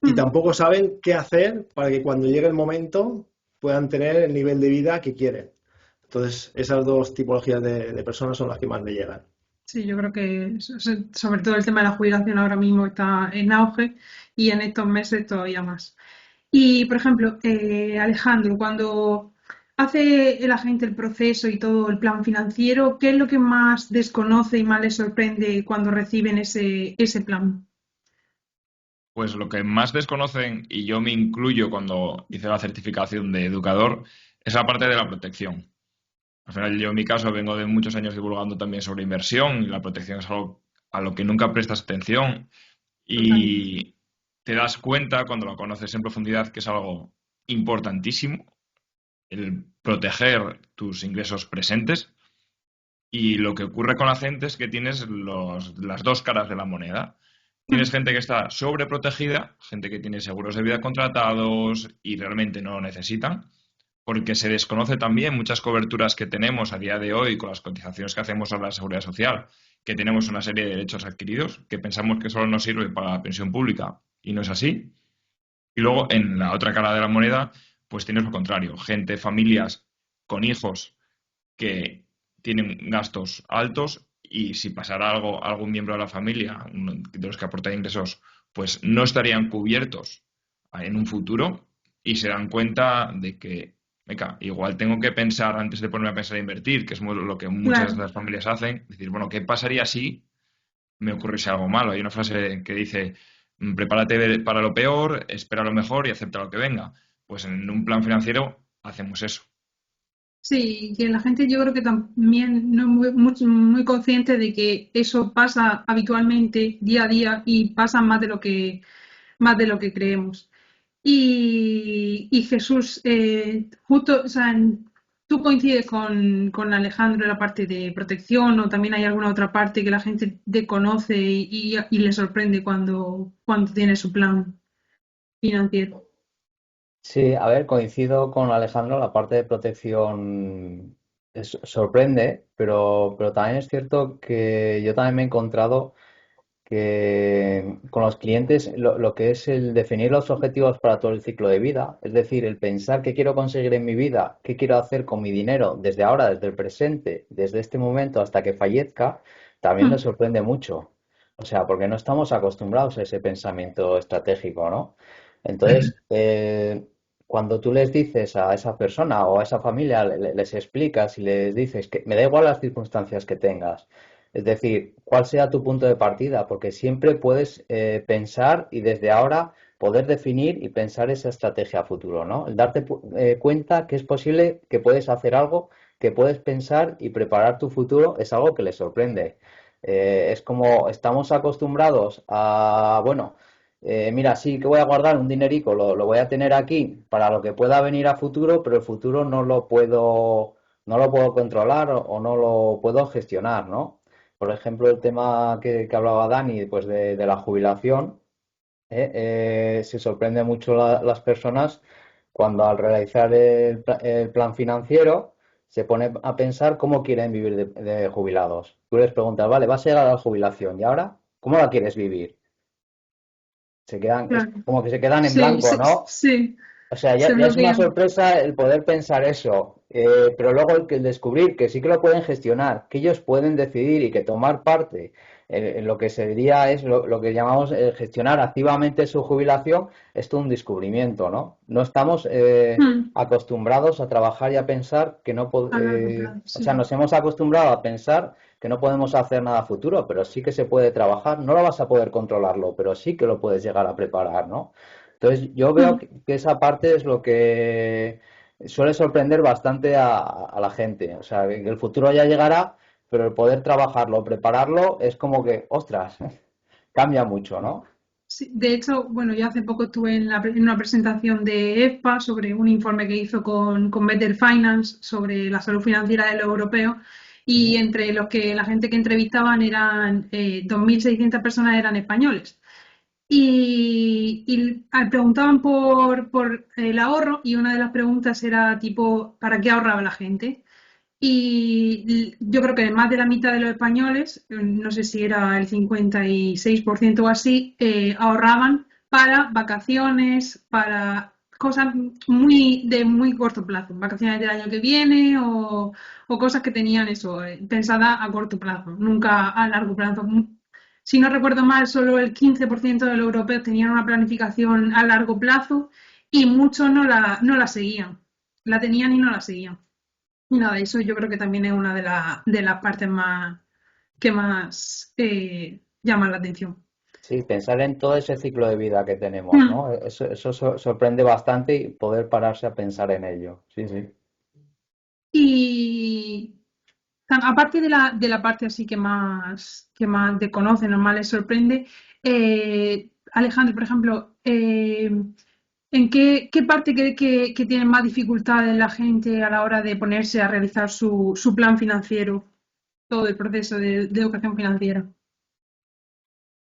y mm. tampoco saben qué hacer para que cuando llegue el momento puedan tener el nivel de vida que quieren. Entonces, esas dos tipologías de personas son las que más me llegan. Sí, yo creo que sobre todo el tema de la jubilación ahora mismo está en auge y en estos meses todavía más. Y, por ejemplo, Alejandro, hace la gente el proceso y todo el plan financiero, ¿qué es lo que más desconoce y más les sorprende cuando reciben ese plan? Pues lo que más desconocen, y yo me incluyo cuando hice la certificación de educador, es la parte de la protección. Al final, yo en mi caso vengo de muchos años divulgando también sobre inversión y la protección es algo a lo que nunca prestas atención Totalmente. y te das cuenta cuando lo conoces en profundidad que es algo importantísimo el proteger tus ingresos presentes y lo que ocurre con la gente es que tienes las dos caras de la moneda. Tienes gente que está sobreprotegida, gente que tiene seguros de vida contratados y realmente no lo necesitan, porque se desconoce también muchas coberturas que tenemos a día de hoy con las cotizaciones que hacemos a la Seguridad Social, que tenemos una serie de derechos adquiridos, que pensamos que solo nos sirve para la pensión pública y no es así. Y luego en la otra cara de la moneda, pues tienes lo contrario, gente, familias con hijos que tienen gastos altos y si pasara algo a algún miembro de la familia, uno de los que aporta ingresos, pues no estarían cubiertos en un futuro y se dan cuenta de que, venga, igual tengo que pensar antes de ponerme a pensar en invertir, que es lo que muchas de Claro, las familias hacen, decir, bueno, ¿qué pasaría si me ocurriese algo malo? Hay una frase que dice, prepárate para lo peor, espera lo mejor y acepta lo que venga. Pues en un plan financiero hacemos eso. sí, que la gente yo creo que también no es muy consciente de que eso pasa habitualmente día a día y pasa más de lo que creemos. Y Jesús, justo, o sea, ¿tú coincides con Alejandro en la parte de protección o también hay alguna otra parte que la gente desconoce y le sorprende cuando tiene su plan financiero? Sí, a ver, coincido con Alejandro, la parte de protección sorprende, pero también es cierto que yo también me he encontrado que con los clientes lo que es el definir los objetivos para todo el ciclo de vida, es decir, el pensar qué quiero conseguir en mi vida, qué quiero hacer con mi dinero desde ahora, desde el presente, desde este momento hasta que fallezca, también les Mm, sorprende mucho. O sea, porque no estamos acostumbrados a ese pensamiento estratégico, ¿no? Entonces, cuando tú les dices a esa persona o a esa familia, les explicas y les dices que me da igual las circunstancias que tengas, es decir, cuál sea tu punto de partida, porque siempre puedes pensar y desde ahora poder definir y pensar esa estrategia a futuro, ¿no? El darte cuenta que es posible que puedes hacer algo, que puedes pensar y preparar tu futuro es algo que les sorprende. Es como estamos acostumbrados a, bueno, mira, sí que voy a guardar un dinerico, lo voy a tener aquí para lo que pueda venir a futuro, pero el futuro no lo puedo controlar o no lo puedo gestionar, ¿no? Por ejemplo, el tema que hablaba Dani, pues de la jubilación, se sorprende mucho las personas cuando al realizar el plan financiero se pone a pensar cómo quieren vivir de jubilados. Tú les preguntas, vale, vas a llegar a la jubilación y ahora, ¿cómo la quieres vivir? Es claro. como que se quedan en Sí, blanco, sí, ¿no? sí, O sea, se ya es una bloquean. sorpresa el poder pensar eso, pero luego el descubrir que sí que lo pueden gestionar, que ellos pueden decidir y que tomar parte en lo que se diría es lo que llamamos gestionar activamente su jubilación, es todo un descubrimiento, ¿no? No estamos Mm, acostumbrados a trabajar y a pensar que no a largo plazo, o sea, sí. nos hemos acostumbrado a pensar que no podemos hacer nada a futuro, pero sí que se puede trabajar, no lo vas a poder controlarlo, pero sí que lo puedes llegar a preparar, ¿no? Entonces, yo veo Mm. que esa parte es lo que suele sorprender bastante a la gente. O sea, que el futuro ya llegará, pero el poder trabajarlo, prepararlo, es como que, ostras, cambia mucho, ¿no? Sí, de hecho, bueno, yo hace poco estuve en una presentación de EFPA sobre un informe que hizo con Better Finance sobre la salud financiera de los europeos y Ujú. entre los que la gente que entrevistaban eran 2.600 personas eran españoles. Preguntaban por el ahorro y una de las preguntas era tipo, ¿para qué ahorraba la gente? Y yo creo que más de la mitad de los españoles, no sé si era el 56% o así, ahorraban para vacaciones, para cosas de muy corto plazo, vacaciones del año que viene o cosas que tenían eso, pensadas a corto plazo, nunca a largo plazo. Si no recuerdo mal, solo el 15% de los europeos tenían una planificación a largo plazo y muchos no la seguían. la tenían y no la seguían. Y nada, eso yo creo que también es una de las partes que más llaman la atención. Sí, pensar en todo ese ciclo de vida que tenemos, ¿no? Eso sorprende bastante y poder pararse a pensar en ello. Sí, sí. Y aparte de la parte así que más desconoce, normal les sorprende, Alejandro, por ejemplo, ¿en qué parte cree que tiene más dificultades la gente a la hora de ponerse a realizar su plan financiero, todo el proceso de educación financiera?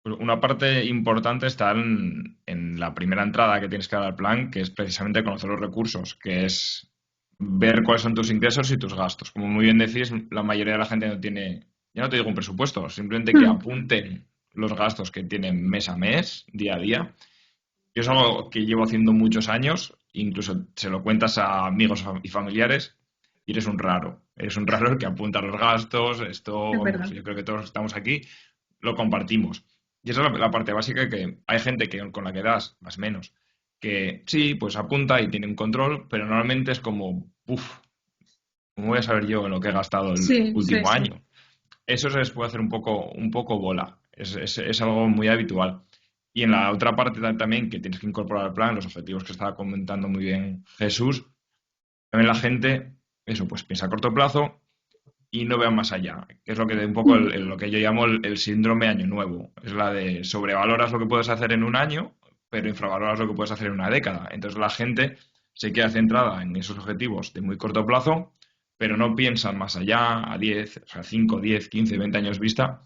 Una parte importante está en la primera entrada que tienes que dar al plan, que es precisamente conocer los recursos, que es ver cuáles son tus ingresos y tus gastos. Como muy bien decís, la mayoría de la gente no tiene, ya no te digo un presupuesto, simplemente que apunten los gastos que tienen mes a mes, día a día. Yo es algo que llevo haciendo muchos años, incluso se lo cuentas a amigos y familiares y eres un raro. Eres un raro el que apunta los gastos, esto, Es vamos, verdad. yo creo que todos estamos aquí, lo compartimos. Y esa es la parte básica, que hay gente que con la que das, más o menos, que sí, pues apunta y tiene un control, pero normalmente es como, uff, ¿cómo voy a saber yo en lo que he gastado el Sí, sí, último sí. año? Eso se les puede hacer un poco bola. Es algo muy habitual. Y en la otra parte también que tienes que incorporar al plan, los objetivos que estaba comentando muy bien Jesús, también la gente, eso, pues piensa a corto plazo y no vean más allá, que es lo que un poco lo que yo llamo el síndrome año nuevo. Es la de sobrevaloras lo que puedes hacer en un año, pero infravaloras lo que puedes hacer en una década. Entonces la gente se queda centrada en esos objetivos de muy corto plazo, pero no piensan más allá, a 10, o sea, 5, 10, 15, 20 años vista,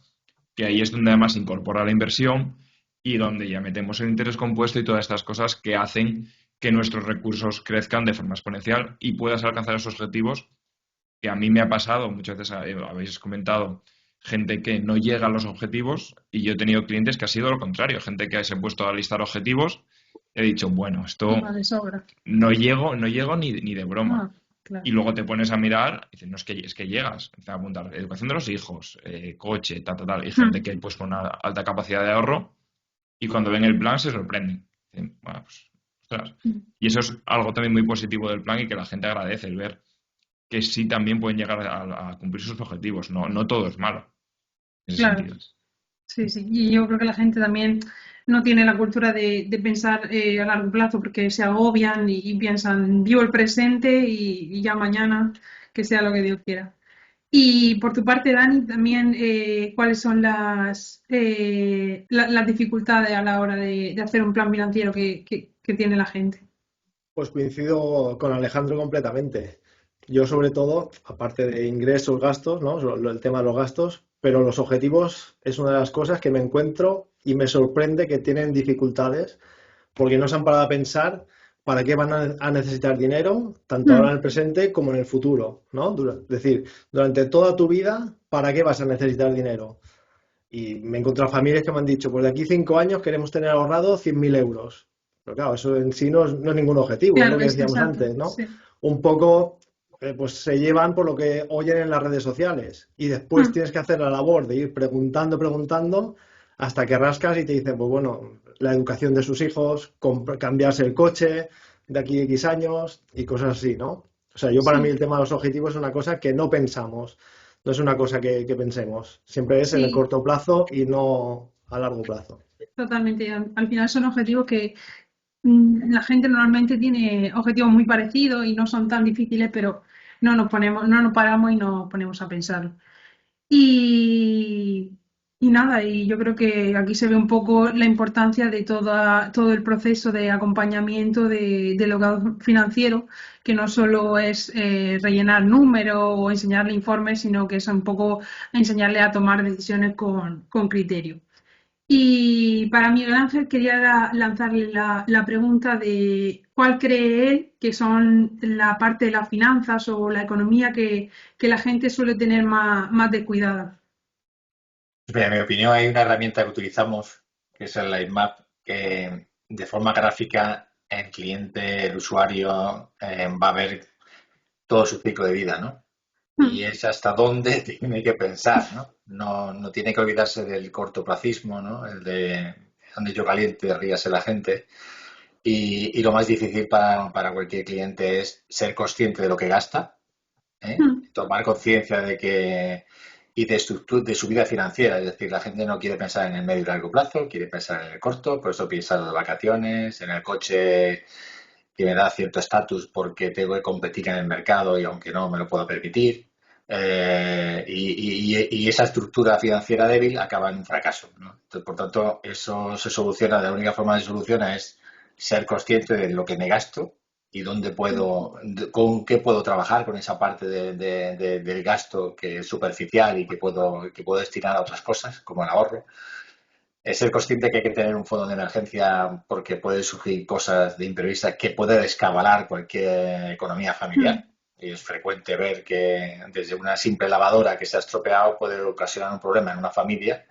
que ahí es donde además se incorpora la inversión y donde ya metemos el interés compuesto y todas estas cosas que hacen que nuestros recursos crezcan de forma exponencial y puedas alcanzar esos objetivos, que a mí me ha pasado, muchas veces habéis comentado, gente que no llega a los objetivos, y yo he tenido clientes que ha sido lo contrario, gente que se ha puesto a listar objetivos, he dicho, bueno, esto Va de sobra. no llego ni de broma. Ah, claro. Y luego te pones a mirar y dices, no, es que llegas. Empiezas a apuntar educación de los hijos, coche, tal. Y gente que pues con una alta capacidad de ahorro, y cuando ven el plan se sorprenden. Dicen, bueno, pues, ostras. Y eso es algo también muy positivo del plan y que la gente agradece, el ver que sí también pueden llegar a cumplir sus objetivos. No todo es malo en ese Claro. sentido. Sí, sí. Y yo creo que la gente también no tiene la cultura de pensar a largo plazo porque se agobian y piensan, vivo el presente y ya mañana que sea lo que Dios quiera. Y por tu parte, Dani, también, ¿cuáles son las dificultades a la hora de hacer un plan financiero que tiene la gente? Pues coincido con Alejandro completamente. Yo sobre todo, aparte de ingresos, gastos, ¿no? El tema de los gastos, pero los objetivos es una de las cosas que me encuentro y me sorprende que tienen dificultades porque no se han parado a pensar para qué van a necesitar dinero, tanto ahora en el presente como en el futuro, ¿no? Es decir, durante toda tu vida, ¿para qué vas a necesitar dinero? Y me he encontrado familias que me han dicho, pues de aquí 5 años queremos tener ahorrado 100.000 euros. Pero claro, eso en sí no es ningún objetivo, es Claro, lo que es decíamos exacto. antes, ¿no? Sí. Un poco, pues se llevan por lo que oyen en las redes sociales y después tienes que hacer la labor de ir preguntando hasta que rascas y te dicen, pues bueno, la educación de sus hijos, cambiarse el coche de aquí a X años y cosas así, ¿no? O sea, yo para mí Sí, el tema de los objetivos es una cosa que no pensamos, no es una cosa que pensemos, siempre es en el sí, corto plazo y no a largo plazo. totalmente. Al final son objetivos que la gente normalmente tiene objetivos muy parecidos y no son tan difíciles, pero no nos paramos y nos ponemos a pensar. Y, y nada, y yo creo que aquí se ve un poco la importancia de todo el proceso de acompañamiento del educador financiero, que no solo es rellenar números o enseñarle informes, sino que es un poco enseñarle a tomar decisiones con criterio. Y para Miguel Ángel quería lanzarle la pregunta de cuál cree él que son la parte de las finanzas o la economía que la gente suele tener más descuidada. En mi opinión, hay una herramienta que utilizamos, que es el Lightmap, que de forma gráfica el cliente, el usuario, va a ver todo su ciclo de vida, ¿no? Y es hasta dónde tiene que pensar, ¿no? No tiene que olvidarse del cortoplacismo, ¿no? El de donde yo caliente, ríase la gente. Y lo más difícil para cualquier cliente es ser consciente de lo que gasta, ¿eh? Tomar conciencia de que y de su vida financiera, es decir, la gente no quiere pensar en el medio y largo plazo, quiere pensar en el corto, por eso piensa en las vacaciones, en el coche que me da cierto estatus porque tengo que competir en el mercado y aunque no me lo puedo permitir. Y esa estructura financiera débil acaba en un fracaso, ¿no? Entonces, por tanto, eso se soluciona, la única forma de solucionar es ser consciente de lo que me gasto y dónde puedo, con qué puedo trabajar con esa parte del gasto que es superficial y que puedo destinar a otras cosas, como el ahorro. Es ser consciente que hay que tener un fondo de emergencia porque pueden surgir cosas de imprevistas que puede descabalar cualquier economía familiar. Y es frecuente ver que desde una simple lavadora que se ha estropeado puede ocasionar un problema en una familia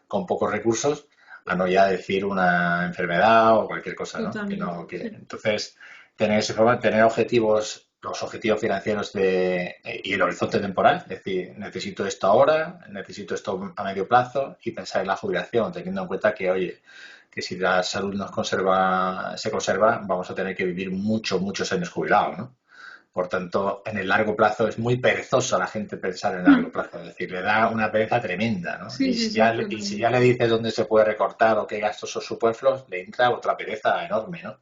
con pocos recursos, a no ya decir una enfermedad o cualquier cosa, ¿no? Entonces, tener objetivos, los objetivos financieros y el horizonte temporal, es decir, necesito esto ahora, necesito esto a medio plazo y pensar en la jubilación, teniendo en cuenta que, oye, que si la salud se conserva, vamos a tener que vivir muchos años jubilados, ¿no? Por tanto, en el largo plazo es muy perezoso a la gente pensar en el largo plazo, es decir, le da una pereza tremenda, ¿no? Sí, sí, Y si ya le dices dónde se puede recortar o qué gastos son superfluos, le entra otra pereza enorme, ¿no?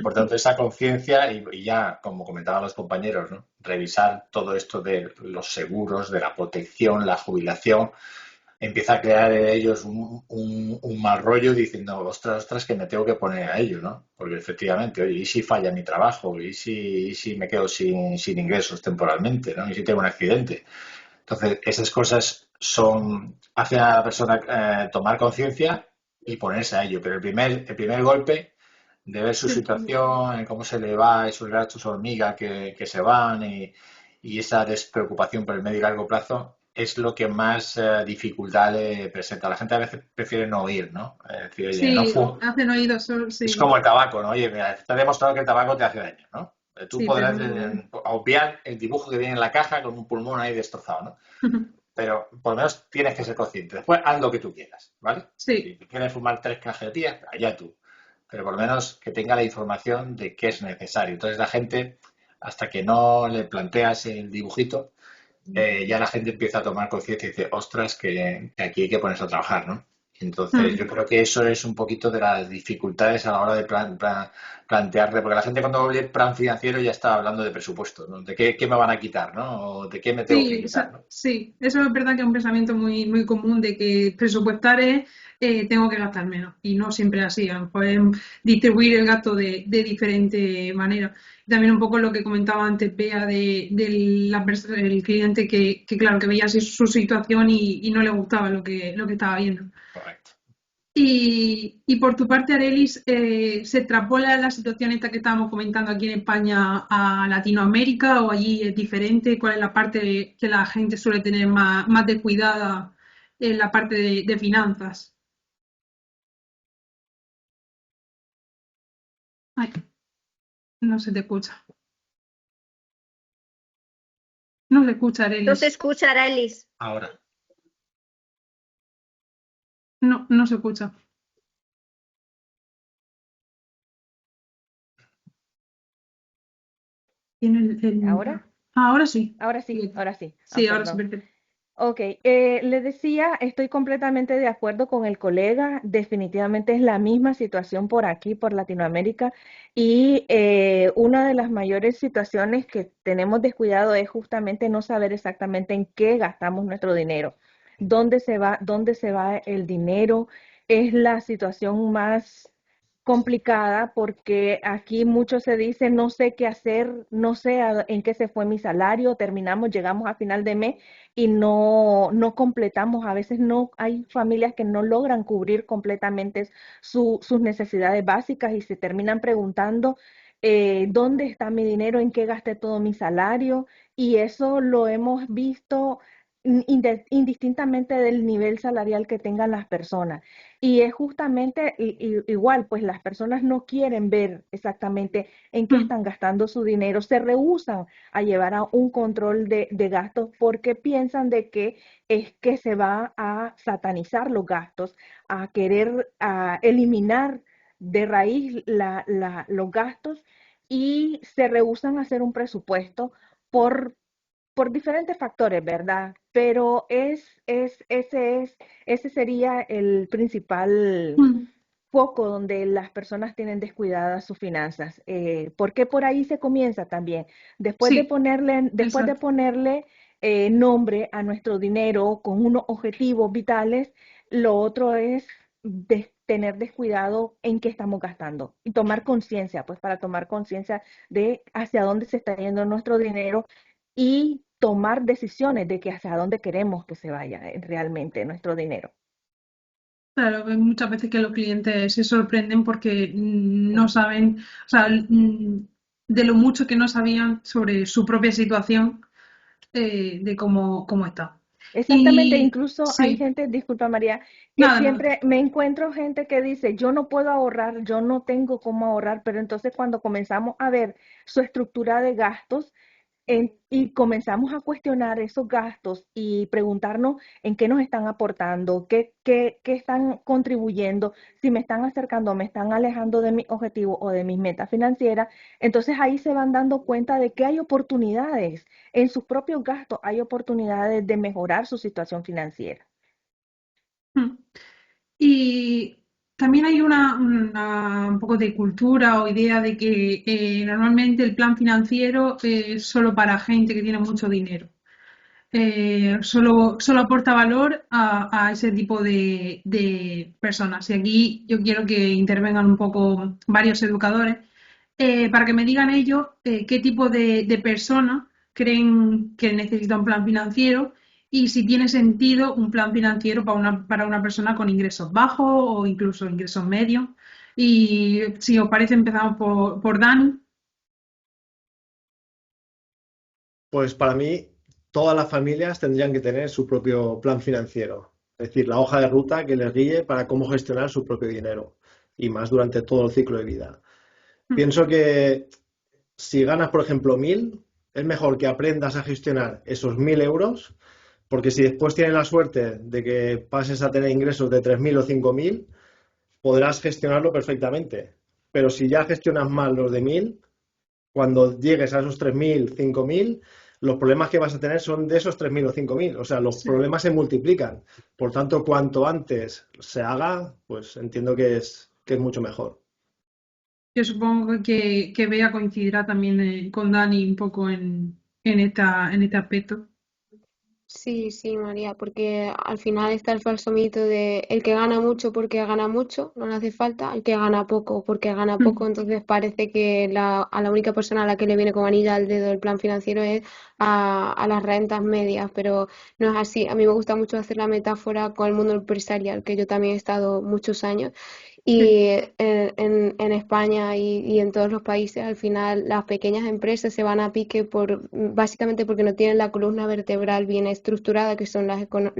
Por tanto, esa conciencia y ya, como comentaban los compañeros, ¿no? Revisar todo esto de los seguros, de la protección, la jubilación, empieza a crear en ellos un mal rollo diciendo, ostras, que me tengo que poner a ello, ¿no? Porque efectivamente, oye, ¿y si falla mi trabajo? ¿Y si me quedo sin ingresos temporalmente? ¿No? ¿Y si tengo un accidente? Entonces, esas cosas hacen a la persona tomar conciencia y ponerse a ello. Pero el primer golpe de ver su situación, en cómo se le va esos gastos hormiga que se van y esa despreocupación por el medio y largo plazo es lo que más dificultad le presenta. La gente a veces prefiere no oír, ¿no? Es decir, oye, no Sí, fumo. hacen oídos sordos, Es sí. como el tabaco, ¿no? Oye, mira, está demostrado que el tabaco te hace daño, ¿no? Tú Sí, pero podrás no. obviar el dibujo que viene en la caja con un pulmón ahí destrozado, ¿no? Pero por lo menos tienes que ser consciente. Después haz lo que tú quieras, ¿vale? Sí, Si quieres fumar 3 cajetillas, allá tú. Pero por lo menos que tenga la información de qué es necesario. Entonces la gente, hasta que no le planteas el dibujito, ya la gente empieza a tomar conciencia y dice, ostras, que aquí hay que ponerse a trabajar, ¿no? Entonces yo creo que eso es un poquito de las dificultades a la hora de plantearle, porque la gente cuando habla de plan financiero ya está hablando de presupuesto, ¿no? De qué me van a quitar, ¿no? O de qué me tengo que sí, quitar, ¿no? sí, eso es verdad que es un pensamiento muy, muy común de que presupuestar es tengo que gastar menos y no siempre es así, a lo mejor es distribuir el gasto de diferente manera. También un poco lo que comentaba antes Bea el cliente que claro, que veía así su situación y no le gustaba lo que estaba viendo. Correcto. Y por tu parte, Arelis, ¿se extrapola la situación esta que estábamos comentando aquí en España a Latinoamérica o allí es diferente? ¿Cuál es la parte que la gente suele tener más descuidada en la parte de finanzas? Ay, no se te escucha. No se escucha, No se Arelis. escucha, Arelis. Ahora. No, no se escucha. Tiene ¿Ahora? Ahora sí. Ahora sí, ahora sí. Sí, ahora sí, Perdón. perfecto. Ok, le decía, estoy completamente de acuerdo con el colega, definitivamente es la misma situación por aquí, por Latinoamérica, y una de las mayores situaciones que tenemos descuidado es justamente no saber exactamente en qué gastamos nuestro dinero, dónde se va el dinero, es la situación más complicada porque aquí mucho se dice, no sé qué hacer, no sé en qué se fue mi salario, llegamos a final de mes y no completamos, a veces no, hay familias que no logran cubrir completamente sus necesidades básicas y se terminan preguntando dónde está mi dinero, en qué gasté todo mi salario y eso lo hemos visto indistintamente del nivel salarial que tengan las personas. Y es justamente igual, pues las personas no quieren ver exactamente en qué están gastando su dinero, se rehúsan a llevar a un control de gastos porque piensan de que es que se va a satanizar los gastos, a querer a eliminar de raíz los gastos y se rehúsan a hacer un presupuesto por, por diferentes factores, ¿verdad? Pero ese sería el principal Mm, foco donde las personas tienen descuidadas sus finanzas. Porque por ahí se comienza también. sí, Después de exacto. ponerle nombre a nuestro dinero con unos objetivos vitales, lo otro es tener descuidado en qué estamos gastando y tomar conciencia, pues para tomar conciencia de hacia dónde se está yendo nuestro dinero y tomar decisiones de que hacia dónde queremos que se vaya realmente nuestro dinero. Claro, hay muchas veces que los clientes se sorprenden porque no Sí. saben, o sea, de lo mucho que no sabían sobre su propia situación, de cómo está. Exactamente, Y incluso hay sí, gente, disculpa María, que nada, nada. siempre me encuentro gente que dice, yo no puedo ahorrar, yo no tengo cómo ahorrar, pero entonces cuando comenzamos a ver su estructura de gastos, y comenzamos a cuestionar esos gastos y preguntarnos en qué nos están aportando, qué están contribuyendo, si me están acercando o me están alejando de mi objetivo o de mis metas financieras, entonces ahí se van dando cuenta de que hay oportunidades en sus propios gastos, hay oportunidades de mejorar su situación financiera. Mm. Y también hay un poco de cultura o idea de que normalmente el plan financiero es solo para gente que tiene mucho dinero. Solo aporta valor a ese tipo de personas. Y aquí yo quiero que intervengan un poco varios educadores para que me digan ellos qué tipo de persona creen que necesita un plan financiero y si tiene sentido un plan financiero para una persona con ingresos bajos o incluso ingresos medios. Y si os parece, empezamos por Dani. Pues para mí, todas las familias tendrían que tener su propio plan financiero, es decir, la hoja de ruta que les guíe para cómo gestionar su propio dinero y más durante todo el ciclo de vida. Mm, Pienso que si ganas, por ejemplo, 1.000, es mejor que aprendas a gestionar esos 1.000 euros, porque si después tienes la suerte de que pases a tener ingresos de 3.000 o 5.000, podrás gestionarlo perfectamente. Pero si ya gestionas mal los de 1.000, cuando llegues a esos 3.000, 5.000, los problemas que vas a tener son de esos 3.000 o 5.000. O sea, los sí. problemas se multiplican. Por tanto, cuanto antes se haga, pues entiendo que es mucho mejor. Yo supongo que Bea coincidirá también con Dani un poco en este aspecto. Sí, sí, María, porque al final está el falso mito de el que gana mucho porque gana mucho, no le hace falta, el que gana poco porque gana poco, Mm, entonces parece que a la única persona a la que le viene con anilla al dedo el plan financiero es a las rentas medias, pero no es así. A mí me gusta mucho hacer la metáfora con el mundo empresarial, que yo también he estado muchos años. sí, Y en España y en todos los países, al final, las pequeñas empresas se van a pique básicamente porque no tienen la columna vertebral bien estructurada, que son la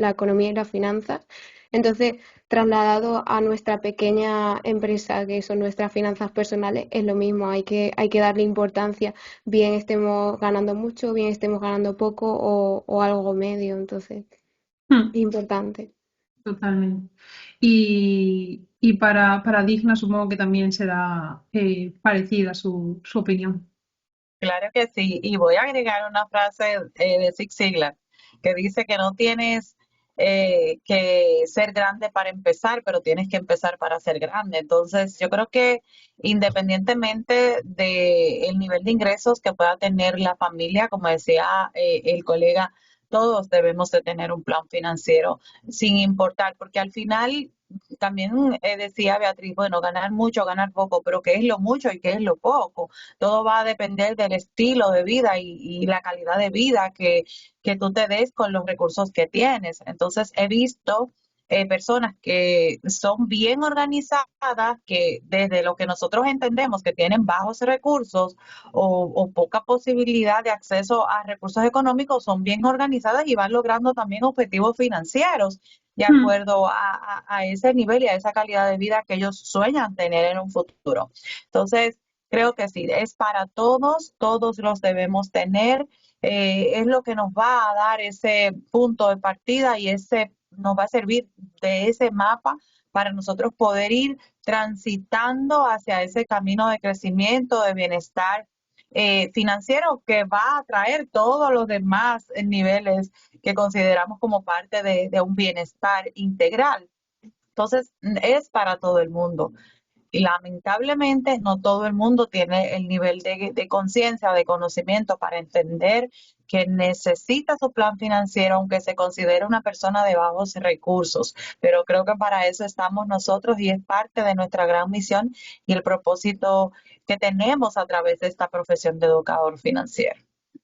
economía y las finanzas. Entonces, trasladado a nuestra pequeña empresa, que son nuestras finanzas personales, es lo mismo. Hay que darle importancia, bien estemos ganando mucho, bien estemos ganando poco o algo medio. Entonces, mm, es importante. totalmente. Y para Digna supongo que también será parecida su opinión. Claro que sí, y voy a agregar una frase de Zig Ziglar que dice que no tienes que ser grande para empezar, pero tienes que empezar para ser grande. Entonces, yo creo que independientemente del nivel de ingresos que pueda tener la familia, como decía el colega, todos debemos de tener un plan financiero sin importar, porque al final también decía Beatriz, bueno, ganar mucho, ganar poco, pero ¿qué es lo mucho y qué es lo poco? Todo va a depender del estilo de vida y la calidad de vida que tú te des con los recursos que tienes. Entonces, he visto personas que son bien organizadas, que desde lo que nosotros entendemos que tienen bajos recursos o poca posibilidad de acceso a recursos económicos, son bien organizadas y van logrando también objetivos financieros de Mm, acuerdo a ese nivel y a esa calidad de vida que ellos sueñan tener en un futuro. Entonces, creo que sí, es para todos, todos los debemos tener, es lo que nos va a dar ese punto de partida y ese nos va a servir de ese mapa para nosotros poder ir transitando hacia ese camino de crecimiento, de bienestar financiero que va a traer todos los demás niveles que consideramos como parte de un bienestar integral. Entonces, es para todo el mundo. Y lamentablemente no todo el mundo tiene el nivel de conciencia, de conocimiento para entender que necesita su plan financiero, aunque se considere una persona de bajos recursos. Pero creo que para eso estamos nosotros y es parte de nuestra gran misión y el propósito que tenemos a través de esta profesión de educador financiero.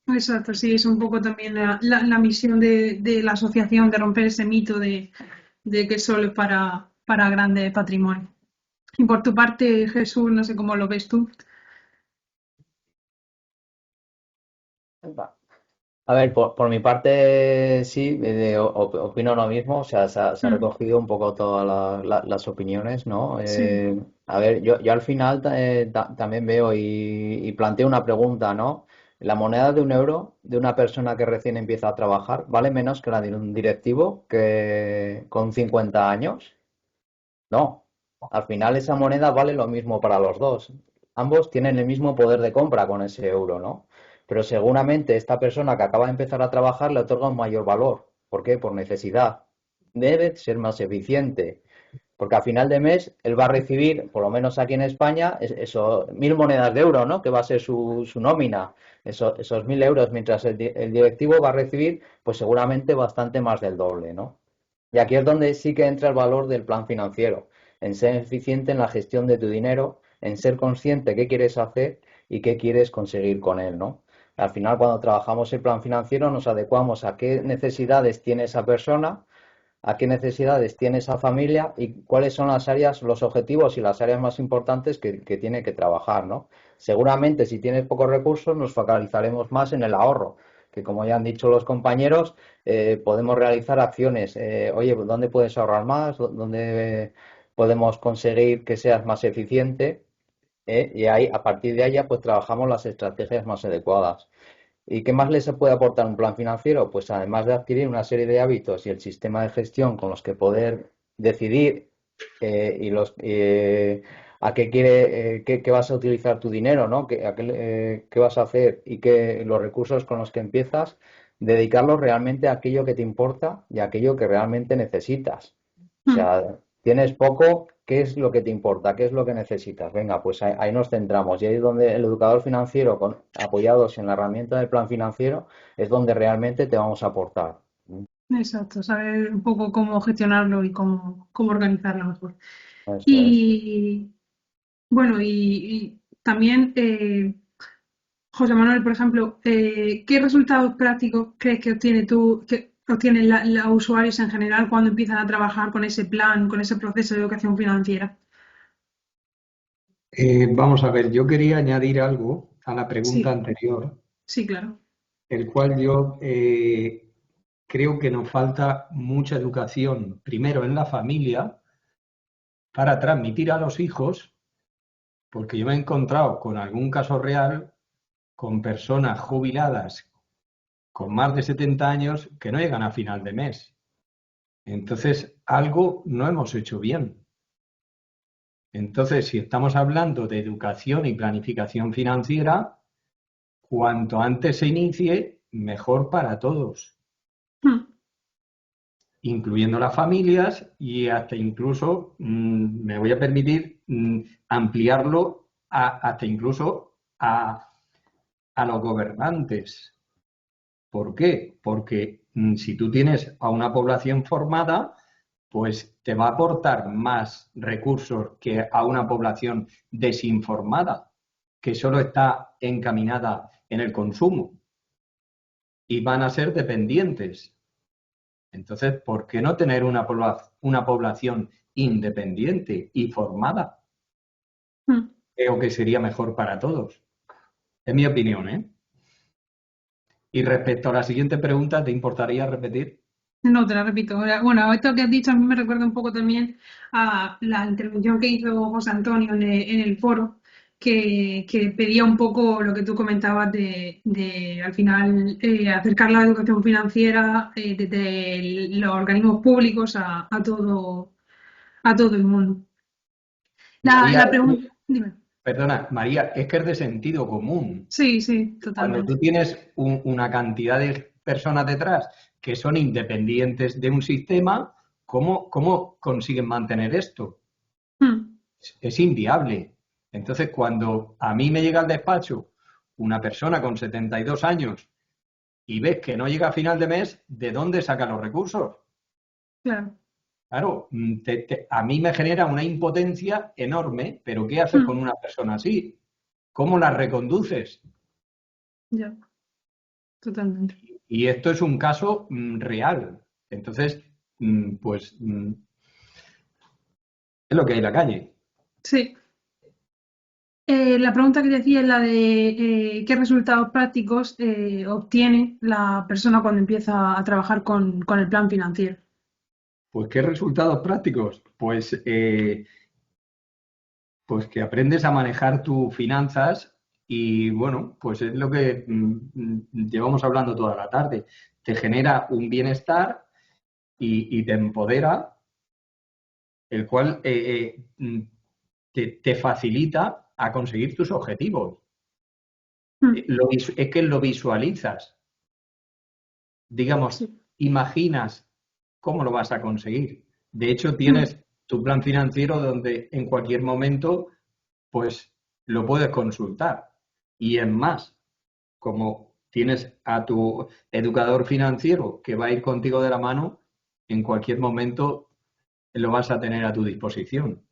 Exacto, sí, es un poco también la misión de la asociación, de romper ese mito de que solo es para grandes patrimonios. Y por tu parte, Jesús, no sé cómo lo ves tú. A ver, por mi parte sí, opino lo mismo, o sea, se ha recogido un poco todas las opiniones, ¿no? Sí. A ver, yo al final también veo y planteo una pregunta, ¿no? ¿La moneda de 1 euro de una persona que recién empieza a trabajar vale menos que la de un directivo que con 50 años? No, al final esa moneda vale lo mismo para los dos. Ambos tienen el mismo poder de compra con ese euro, ¿no? Pero seguramente esta persona que acaba de empezar a trabajar le otorga un mayor valor. ¿Por qué? Por necesidad. Debe ser más eficiente. Porque a final de mes él va a recibir, por lo menos aquí en España, eso, 1.000 monedas de euro, ¿no? Que va a ser su nómina, esos 1.000 euros, mientras el directivo va a recibir, pues seguramente bastante más del doble, ¿no? Y aquí es donde sí que entra el valor del plan financiero, en ser eficiente en la gestión de tu dinero, en ser consciente qué quieres hacer y qué quieres conseguir con él, ¿no? Al final, cuando trabajamos el plan financiero, nos adecuamos a qué necesidades tiene esa persona, a qué necesidades tiene esa familia y cuáles son las áreas, los objetivos y las áreas más importantes que tiene que trabajar, ¿no? Seguramente, si tienes pocos recursos, nos focalizaremos más en el ahorro, que como ya han dicho los compañeros, podemos realizar acciones. Oye, ¿dónde puedes ahorrar más? ¿Dónde podemos conseguir que seas más eficiente? Y ahí, a partir de ahí, pues trabajamos las estrategias más adecuadas. ¿Y qué más les puede aportar un plan financiero? Pues además de adquirir una serie de hábitos y el sistema de gestión con los que poder decidir a qué vas a utilizar tu dinero, ¿no? Qué vas a hacer y los recursos con los que empiezas, dedicarlos realmente a aquello que te importa y a aquello que realmente necesitas. O sea, tienes poco, ¿qué es lo que te importa? ¿Qué es lo que necesitas? Venga, pues ahí nos centramos. Y ahí es donde el educador financiero, apoyados en la herramienta del plan financiero, es donde realmente te vamos a aportar. Exacto, saber un poco cómo gestionarlo y cómo organizarlo mejor. Eso es. Y bueno, y también, José Manuel, por ejemplo, ¿qué resultados prácticos crees que obtienen los usuarios en general cuando empiezan a trabajar con ese plan, con ese proceso de educación financiera? Vamos a ver, yo quería añadir algo a la pregunta Sí, anterior, sí, claro. el cual yo creo que nos falta mucha educación, primero en la familia, para transmitir a los hijos, porque yo me he encontrado con algún caso real, con personas jubiladas con más de 70 años que no llegan a final de mes. Entonces, algo no hemos hecho bien. Entonces, si estamos hablando de educación y planificación financiera, cuanto antes se inicie, mejor para todos, incluyendo las familias y hasta incluso, me voy a permitir ampliarlo hasta incluso a los gobernantes. ¿Por qué? Porque si tú tienes a una población formada, pues te va a aportar más recursos que a una población desinformada, que solo está encaminada en el consumo y van a ser dependientes. Entonces, ¿por qué no tener una población independiente y formada? Creo que sería mejor para todos. Es mi opinión, ¿eh? Y respecto a la siguiente pregunta, ¿te importaría repetir? No, te la repito. Bueno, esto que has dicho a mí me recuerda un poco también a la intervención que hizo José Antonio en el foro, que pedía un poco lo que tú comentabas de al final acercar la educación financiera desde los organismos públicos a a todo el mundo. María, La pregunta, dime. perdona, María, La pregunta, dime. perdona, María, es que es de sentido común. Sí, sí, Cuando totalmente. tú tienes una cantidad de personas detrás que son independientes de un sistema, ¿cómo consiguen mantener esto? Mm, Es inviable. Entonces, cuando a mí me llega al despacho una persona con 72 años y ves que no llega a final de mes, ¿de dónde saca los recursos? claro. Claro, a mí me genera una impotencia enorme, pero ¿qué haces con Mm, una persona así? ¿Cómo la reconduces? ya, totalmente. Y esto es un caso real. Entonces, pues es lo que hay en la calle. Sí. La pregunta que decía es la de qué resultados prácticos obtiene la persona cuando empieza a trabajar con el plan financiero. Pues, ¿qué resultados prácticos? Pues que aprendes a manejar tus finanzas y bueno, pues es lo que llevamos hablando toda la tarde. Te genera un bienestar y te empodera, el cual te facilita a conseguir tus objetivos. Mm, Es que lo visualizas. Digamos, sí. imaginas cómo lo vas a conseguir. De hecho, Mm, tienes tu plan financiero donde en cualquier momento, pues lo puedes consultar. Y es más, como tienes a tu educador financiero que va a ir contigo de la mano, en cualquier momento lo vas a tener a tu disposición.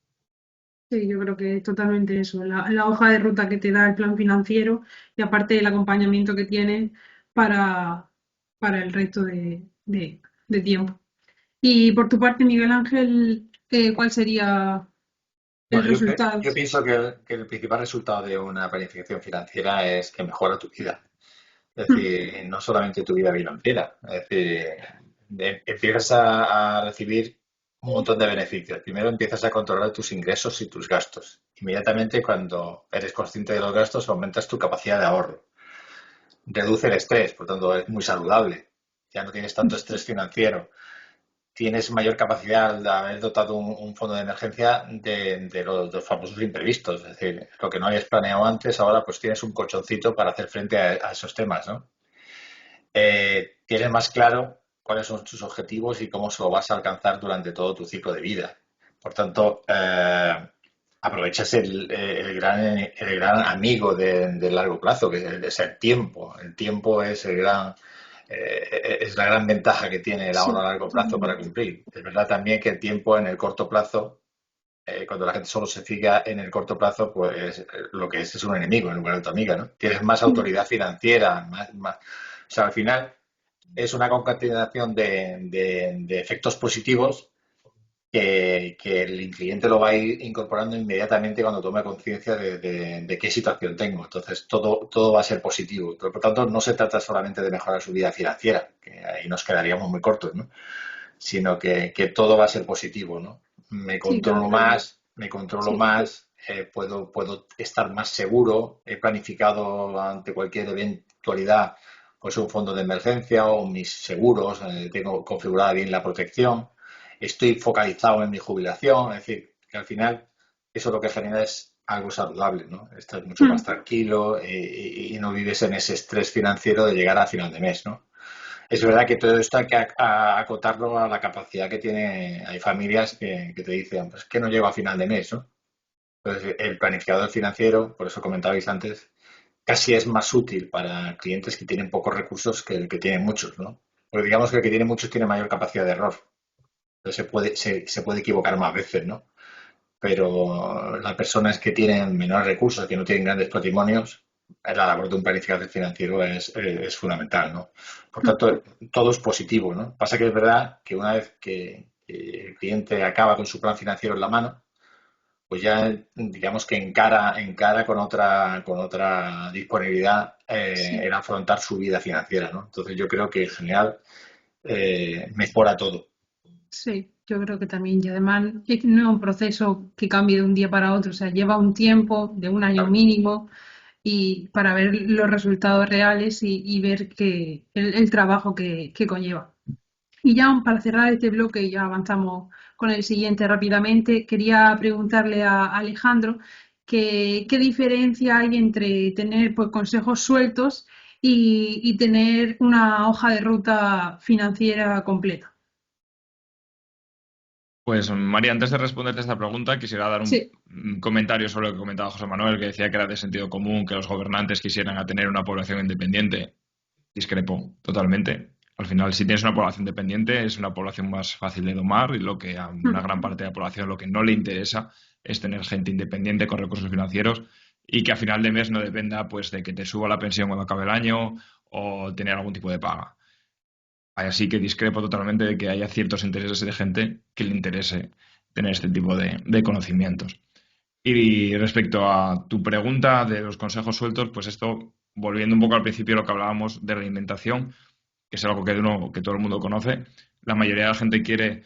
sí, yo creo que es totalmente eso. La hoja de ruta que te da el plan financiero y aparte el acompañamiento que tiene para, para el resto de tiempo. Y por tu parte, Miguel Ángel, ¿cuál sería el Bueno, resultado? yo pienso que el principal resultado de una planificación financiera es que mejora tu vida. Es Mm, decir, no solamente tu vida financiera. Es decir, empiezas a recibir un montón de beneficios. Primero empiezas a controlar tus ingresos y tus gastos. Inmediatamente cuando eres consciente de los gastos, aumentas tu capacidad de ahorro. Reduce el estrés, por tanto, es muy saludable. Ya no tienes tanto estrés financiero. Tienes mayor capacidad de haber dotado un fondo de emergencia de los famosos imprevistos. Es decir, lo que no habías planeado antes, ahora pues tienes un colchoncito para hacer frente a esos temas, ¿no? Tienes más claro cuáles son tus objetivos y cómo se lo vas a alcanzar durante todo tu ciclo de vida. Por tanto, aprovechas el gran amigo del largo plazo, que es el tiempo. El tiempo es la gran ventaja que tiene el ahorro a sí, largo plazo para totalmente. cumplir. Es verdad también que el tiempo en el corto plazo, cuando la gente solo se fija en el corto plazo, pues lo que es un enemigo en lugar de tu amiga, ¿no? Tienes más Mm, autoridad financiera, o sea, al final es una concatenación de efectos positivos que el cliente lo va a ir incorporando inmediatamente cuando tome conciencia de qué situación tengo. Entonces, todo va a ser positivo. Por lo tanto, no se trata solamente de mejorar su vida financiera, que ahí nos quedaríamos muy cortos, ¿no? Sino que todo va a ser positivo, ¿no? sí, claro, claro. Me controlo Sí. más, puedo estar más seguro, he planificado ante cualquier eventualidad pues un fondo de emergencia o mis seguros, tengo configurada bien la protección, estoy focalizado en mi jubilación, es decir, que al final eso lo que genera es algo saludable, ¿no? Estás mucho más Mm, tranquilo y no vives en ese estrés financiero de llegar a final de mes, ¿no? Es verdad que todo esto hay que acotarlo a la capacidad que tiene. Hay familias que te dicen, pues que no llego a final de mes, ¿no? Entonces, el planificador financiero, por eso comentabais antes, casi es más útil para clientes que tienen pocos recursos que el que tiene muchos, ¿no? Porque digamos que el que tiene muchos tiene mayor capacidad de error. Entonces se puede equivocar más veces, ¿no? Pero las personas que tienen menores recursos, que no tienen grandes patrimonios, la labor de un planificador financiero es fundamental, ¿no? Por mm, tanto, todo es positivo, ¿no? Pasa que es verdad que una vez que el cliente acaba con su plan financiero en la mano, pues ya digamos que encara con otra disponibilidad sí. el afrontar su vida financiera, ¿no? Entonces yo creo que en general mejora todo. Sí, yo creo que también. Y además es que no es un proceso que cambie de un día para otro, o sea, lleva un tiempo de un año Claro. mínimo y para ver los resultados reales y ver que el trabajo que conlleva. Y ya para cerrar este bloque, ya avanzamos con el siguiente rápidamente. Quería preguntarle a Alejandro qué diferencia hay entre tener pues, consejos sueltos y tener una hoja de ruta financiera completa. Pues María, antes de responderte esta pregunta, quisiera dar Sí. un comentario sobre lo que comentaba José Manuel, que decía que era de sentido común que los gobernantes quisieran a tener una población independiente. Discrepo totalmente. Al final, si tienes una población dependiente, es una población más fácil de domar y lo que a una gran parte de la población lo que no le interesa es tener gente independiente con recursos financieros y que a final de mes no dependa pues de que te suba la pensión cuando acabe el año o tener algún tipo de paga. Así que discrepo totalmente de que haya ciertos intereses de gente que le interese tener este tipo de conocimientos. Y respecto a tu pregunta de los consejos sueltos, pues esto, volviendo un poco al principio de lo que hablábamos de la alimentación, que es algo que todo el mundo conoce, la mayoría de la gente quiere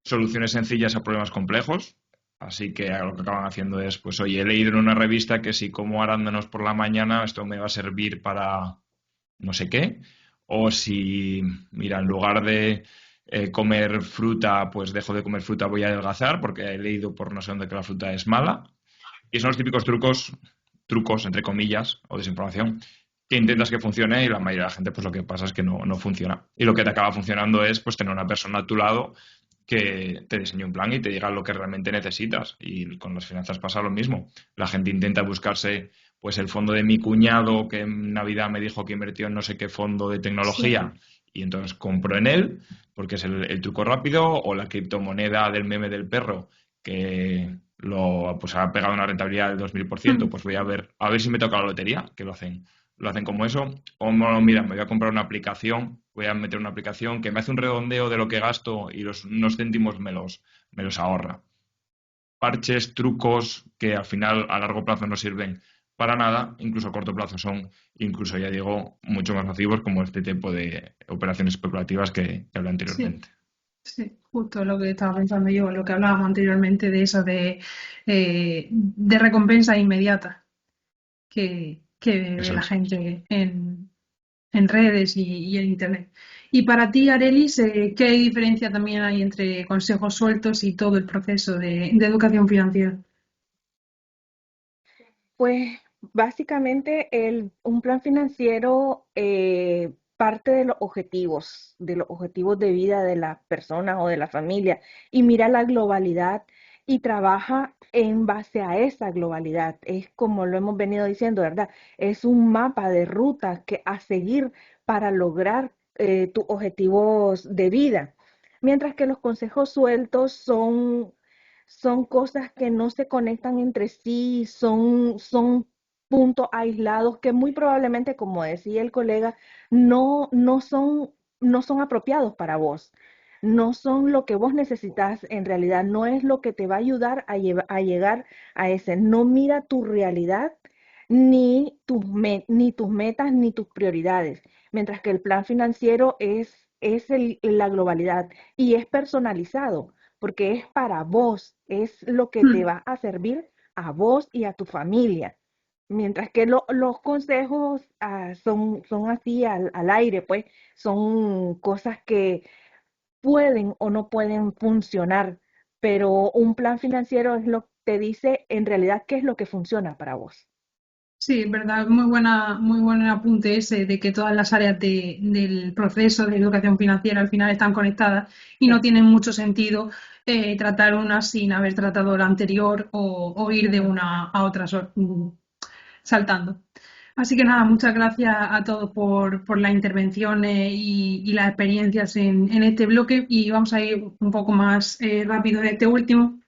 soluciones sencillas a problemas complejos, así que lo que acaban haciendo es, pues oye, he leído en una revista que si como arándanos por la mañana, esto me va a servir para no sé qué, o si, mira, en lugar de comer fruta, pues dejo de comer fruta, voy a adelgazar porque he leído por no sé dónde que la fruta es mala. Y son los típicos trucos, entre comillas, o desinformación, que intentas que funcione y la mayoría de la gente, pues lo que pasa es que no funciona. Y lo que te acaba funcionando es, pues, tener una persona a tu lado que te diseñe un plan y te diga lo que realmente necesitas. Y con las finanzas pasa lo mismo. La gente intenta buscarse, pues, el fondo de mi cuñado que en Navidad me dijo que invirtió en no sé qué fondo de tecnología y entonces compro en él porque es el truco rápido, o la criptomoneda del meme del perro que pues ha pegado una rentabilidad del 2000%, pues voy a ver si me toca la lotería, que lo hacen como eso. O mira, me voy a comprar una aplicación, voy a meter una aplicación que me hace un redondeo de lo que gasto y unos céntimos me los ahorra. Parches, trucos que al final a largo plazo no sirven para nada, incluso a corto plazo son, incluso ya digo, mucho más nocivos, como este tipo de operaciones especulativas que hablé anteriormente. Sí, justo lo que estaba pensando yo, lo que hablábamos anteriormente de eso de recompensa inmediata que ve Eso la es. gente en redes y en internet. Y para ti, Arelis, ¿qué diferencia también hay entre consejos sueltos y todo el proceso de educación financiera? Pues básicamente un plan financiero parte de los objetivos de vida de las personas o de la familia y mira la globalidad y trabaja en base a esa globalidad. Es como lo hemos venido diciendo, ¿verdad? Es un mapa de ruta a seguir para lograr tus objetivos de vida. Mientras que los consejos sueltos son cosas que no se conectan entre sí, son puntos aislados que muy probablemente, como decía el colega, no son apropiados para vos. No son lo que vos necesitas en realidad, no es lo que te va a ayudar a llegar a ese. No mira tu realidad, ni tus metas, ni tus prioridades. Mientras que el plan financiero es la globalidad y es personalizado porque es para vos, es lo que te va a servir a vos y a tu familia. Mientras que los consejos son así al aire, pues son cosas que pueden o no pueden funcionar, pero un plan financiero es lo que te dice en realidad qué es lo que funciona para vos. Sí, es verdad, muy buen apunte ese de que todas las áreas del proceso de educación financiera al final están conectadas y no tienen mucho sentido tratar una sin haber tratado la anterior o ir de una a otra saltando. Así que nada, muchas gracias a todos por las intervenciones y las experiencias en este bloque y vamos a ir un poco más rápido en este último.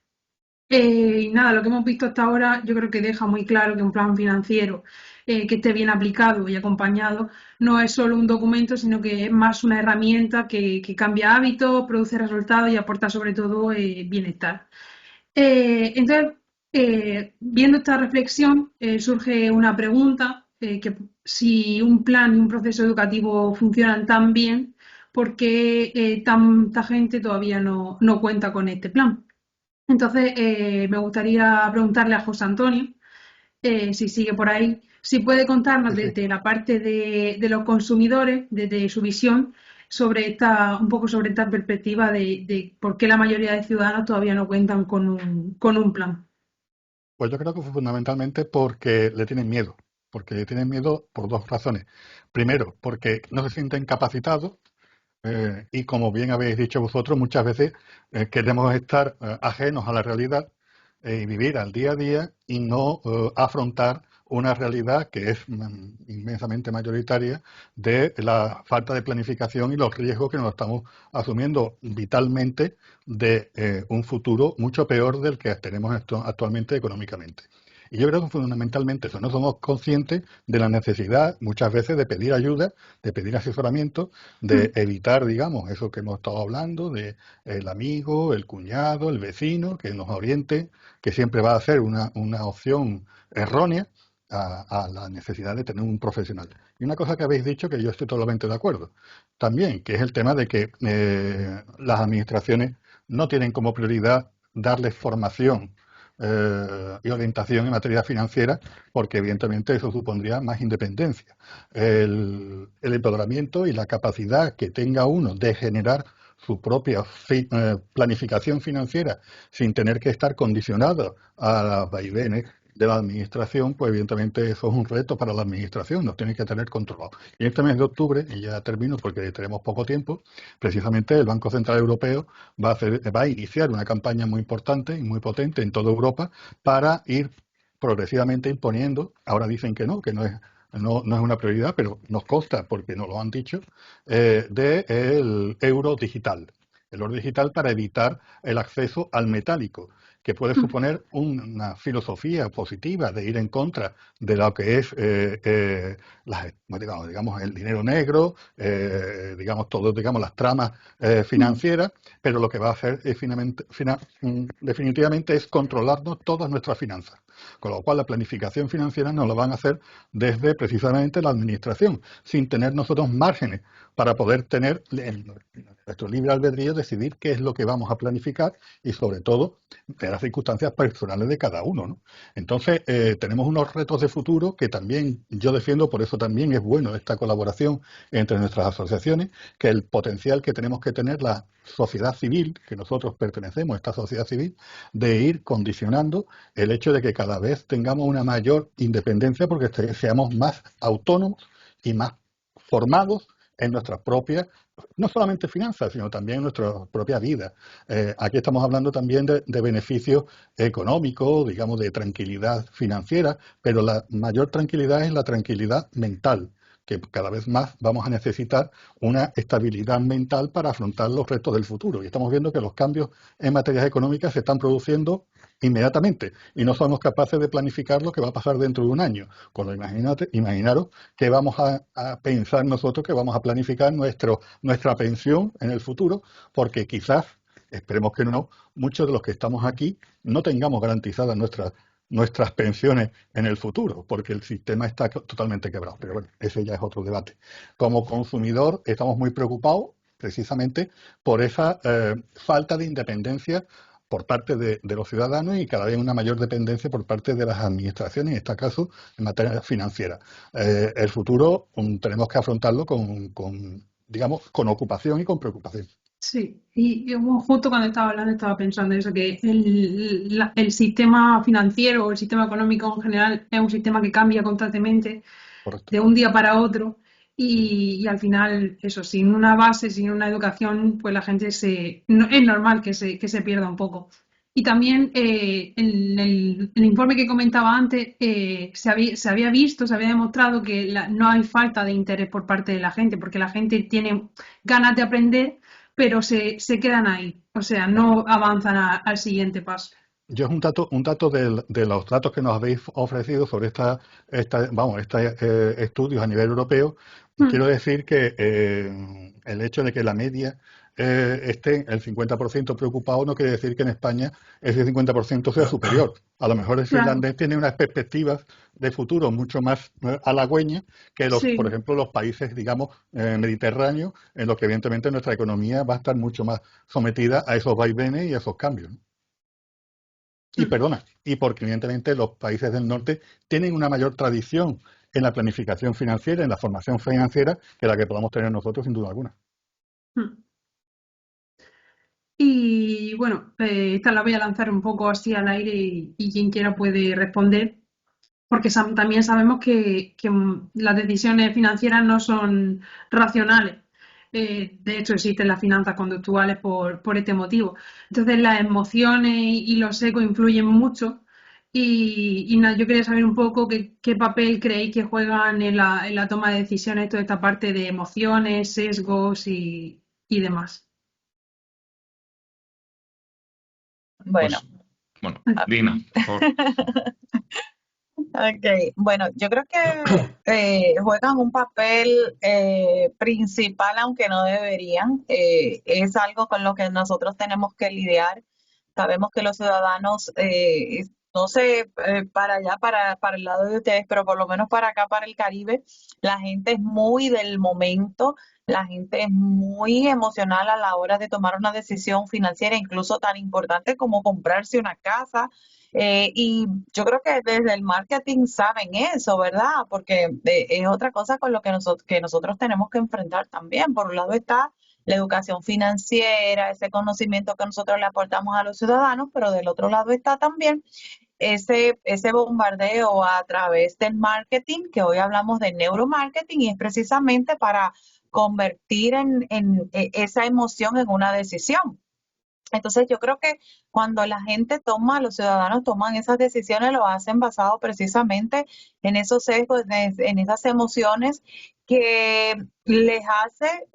Y nada, lo que hemos visto hasta ahora yo creo que deja muy claro que un plan financiero que esté bien aplicado y acompañado no es solo un documento, sino que es más una herramienta que cambia hábitos, produce resultados y aporta sobre todo bienestar. Entonces, viendo esta reflexión, surge una pregunta, que si un plan y un proceso educativo funcionan tan bien, ¿por qué tanta gente todavía no cuenta con este plan? Entonces, me gustaría preguntarle a José Antonio, si sigue por ahí, si puede contarnos Sí, sí. desde la parte de los consumidores, desde su visión, un poco sobre esta perspectiva de por qué la mayoría de ciudadanos todavía no cuentan con un plan. Pues yo creo que fundamentalmente porque le tienen miedo, por dos razones. Primero, porque no se sienten capacitados y como bien habéis dicho vosotros, muchas veces queremos estar ajenos a la realidad y vivir al día a día y no afrontar una realidad que es inmensamente mayoritaria de la falta de planificación y los riesgos que nos estamos asumiendo vitalmente de un futuro mucho peor del que tenemos actualmente económicamente. Y yo creo que fundamentalmente eso, no somos conscientes de la necesidad muchas veces de pedir ayuda, de pedir asesoramiento, de evitar, digamos, eso que hemos estado hablando, de el amigo, el cuñado, el vecino, que nos oriente, que siempre va a ser una opción errónea a la necesidad de tener un profesional. Y una cosa que habéis dicho que yo estoy totalmente de acuerdo también, que es el tema de que las administraciones no tienen como prioridad darles formación y orientación en materia financiera, porque evidentemente eso supondría más independencia. El empoderamiento y la capacidad que tenga uno de generar su propia planificación financiera sin tener que estar condicionado a los vaivenes de la administración, pues evidentemente eso es un reto para la administración, nos tiene que tener controlado. Y este mes de octubre, y ya termino porque tenemos poco tiempo, precisamente el Banco Central Europeo va a iniciar una campaña muy importante y muy potente en toda Europa para ir progresivamente imponiendo, ahora dicen que no es una prioridad, pero nos consta, porque nos lo han dicho, del euro digital. El oro digital para evitar el acceso al metálico, que puede suponer una filosofía positiva de ir en contra de lo que es digamos, el dinero negro, digamos, las tramas financieras, pero lo que va a hacer es definitivamente es controlarnos todas nuestras finanzas. Con lo cual la planificación financiera nos la van a hacer desde precisamente la administración, sin tener nosotros márgenes para poder tener nuestro libre albedrío, decidir qué es lo que vamos a planificar y sobre todo de las circunstancias personales de cada uno, ¿no? Entonces tenemos unos retos de futuro que también yo defiendo, por eso también es bueno esta colaboración entre nuestras asociaciones, que el potencial que tenemos que tener la sociedad civil, que nosotros pertenecemos a esta sociedad civil, de ir condicionando el hecho de que cada vez tengamos una mayor independencia porque seamos más autónomos y más formados en nuestras propias, no solamente finanzas, sino también en nuestra propia vida. Aquí estamos hablando también de beneficios económicos, digamos, de tranquilidad financiera, pero la mayor tranquilidad es la tranquilidad mental, que cada vez más vamos a necesitar una estabilidad mental para afrontar los retos del futuro. Y estamos viendo que los cambios en materias económicas se están produciendo inmediatamente y no somos capaces de planificar lo que va a pasar dentro de un año. Cuando imaginaros que vamos a pensar nosotros que vamos a planificar nuestra pensión en el futuro, porque quizás, esperemos que no, muchos de los que estamos aquí no tengamos garantizadas nuestras pensiones en el futuro, porque el sistema está totalmente quebrado. Pero bueno, ese ya es otro debate. Como consumidor estamos muy preocupados precisamente por esa falta de independencia por parte de los ciudadanos y cada vez una mayor dependencia por parte de las administraciones, en este caso en materia financiera. El futuro tenemos que afrontarlo digamos, con ocupación y con preocupación. Sí, y yo justo cuando estaba hablando estaba pensando eso, que el sistema financiero o el sistema económico en general es un sistema que cambia constantemente. Correcto. De un día para otro y al final eso, sin una base, sin una educación, pues la gente es normal que se pierda un poco. Y también en el informe que comentaba antes se había visto, se había demostrado que no hay falta de interés por parte de la gente, porque la gente tiene ganas de aprender, pero se quedan ahí, o sea, no avanzan al siguiente paso. Yo es un dato de los datos que nos habéis ofrecido sobre estos estudios a nivel europeo. Quiero decir que el hecho de que la media esté el 50% preocupado no quiere decir que en España ese 50% sea superior. A lo mejor el finlandés tiene unas perspectivas de futuro mucho más halagüeñas que por ejemplo, los países, digamos, mediterráneos, en los que evidentemente nuestra economía va a estar mucho más sometida a esos vaivenes y a esos cambios, ¿no? Y porque evidentemente los países del norte tienen una mayor tradición en la planificación financiera, en la formación financiera, que la que podamos tener nosotros sin duda alguna. Mm. Y bueno, esta la voy a lanzar un poco así al aire y quien quiera puede responder, porque también sabemos que las decisiones financieras no son racionales. De hecho, existen las finanzas conductuales por este motivo. Entonces, las emociones y los ecos influyen mucho. Y nada, yo quería saber un poco qué papel creéis que juegan en la toma de decisiones toda esta parte de emociones, sesgos y demás. Bueno, Pues, bueno, Dina, por favor. ok, bueno, yo creo que juegan un papel principal, aunque no deberían. Es algo con lo que nosotros tenemos que lidiar. Sabemos que los ciudadanos, no sé, para allá, para el lado de ustedes, pero por lo menos para acá, para el Caribe, la gente es muy del momento, la gente es muy emocional a la hora de tomar una decisión financiera, incluso tan importante como comprarse una casa. Y yo creo que desde el marketing saben eso, ¿verdad? Porque es otra cosa con lo que nosotros tenemos que enfrentar también. Por un lado está la educación financiera, ese conocimiento que nosotros le aportamos a los ciudadanos, pero del otro lado está también ese bombardeo a través del marketing, que hoy hablamos de neuromarketing, y es precisamente para convertir esa emoción en una decisión. Entonces yo creo que cuando la gente los ciudadanos toman esas decisiones, lo hacen basado precisamente en esos sesgos, en esas emociones que les hace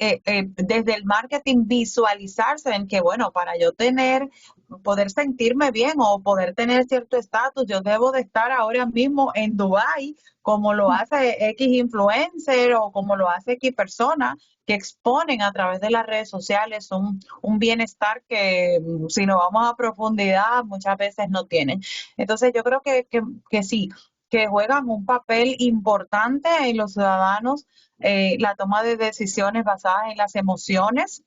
desde el marketing visualizarse en que, bueno, para yo poder sentirme bien o poder tener cierto estatus, yo debo de estar ahora mismo en Dubái, como lo hace X influencer o como lo hace X persona, que exponen a través de las redes sociales un bienestar que si nos vamos a profundidad muchas veces no tienen. Entonces yo creo que sí, que juegan un papel importante en los ciudadanos, la toma de decisiones basadas en las emociones,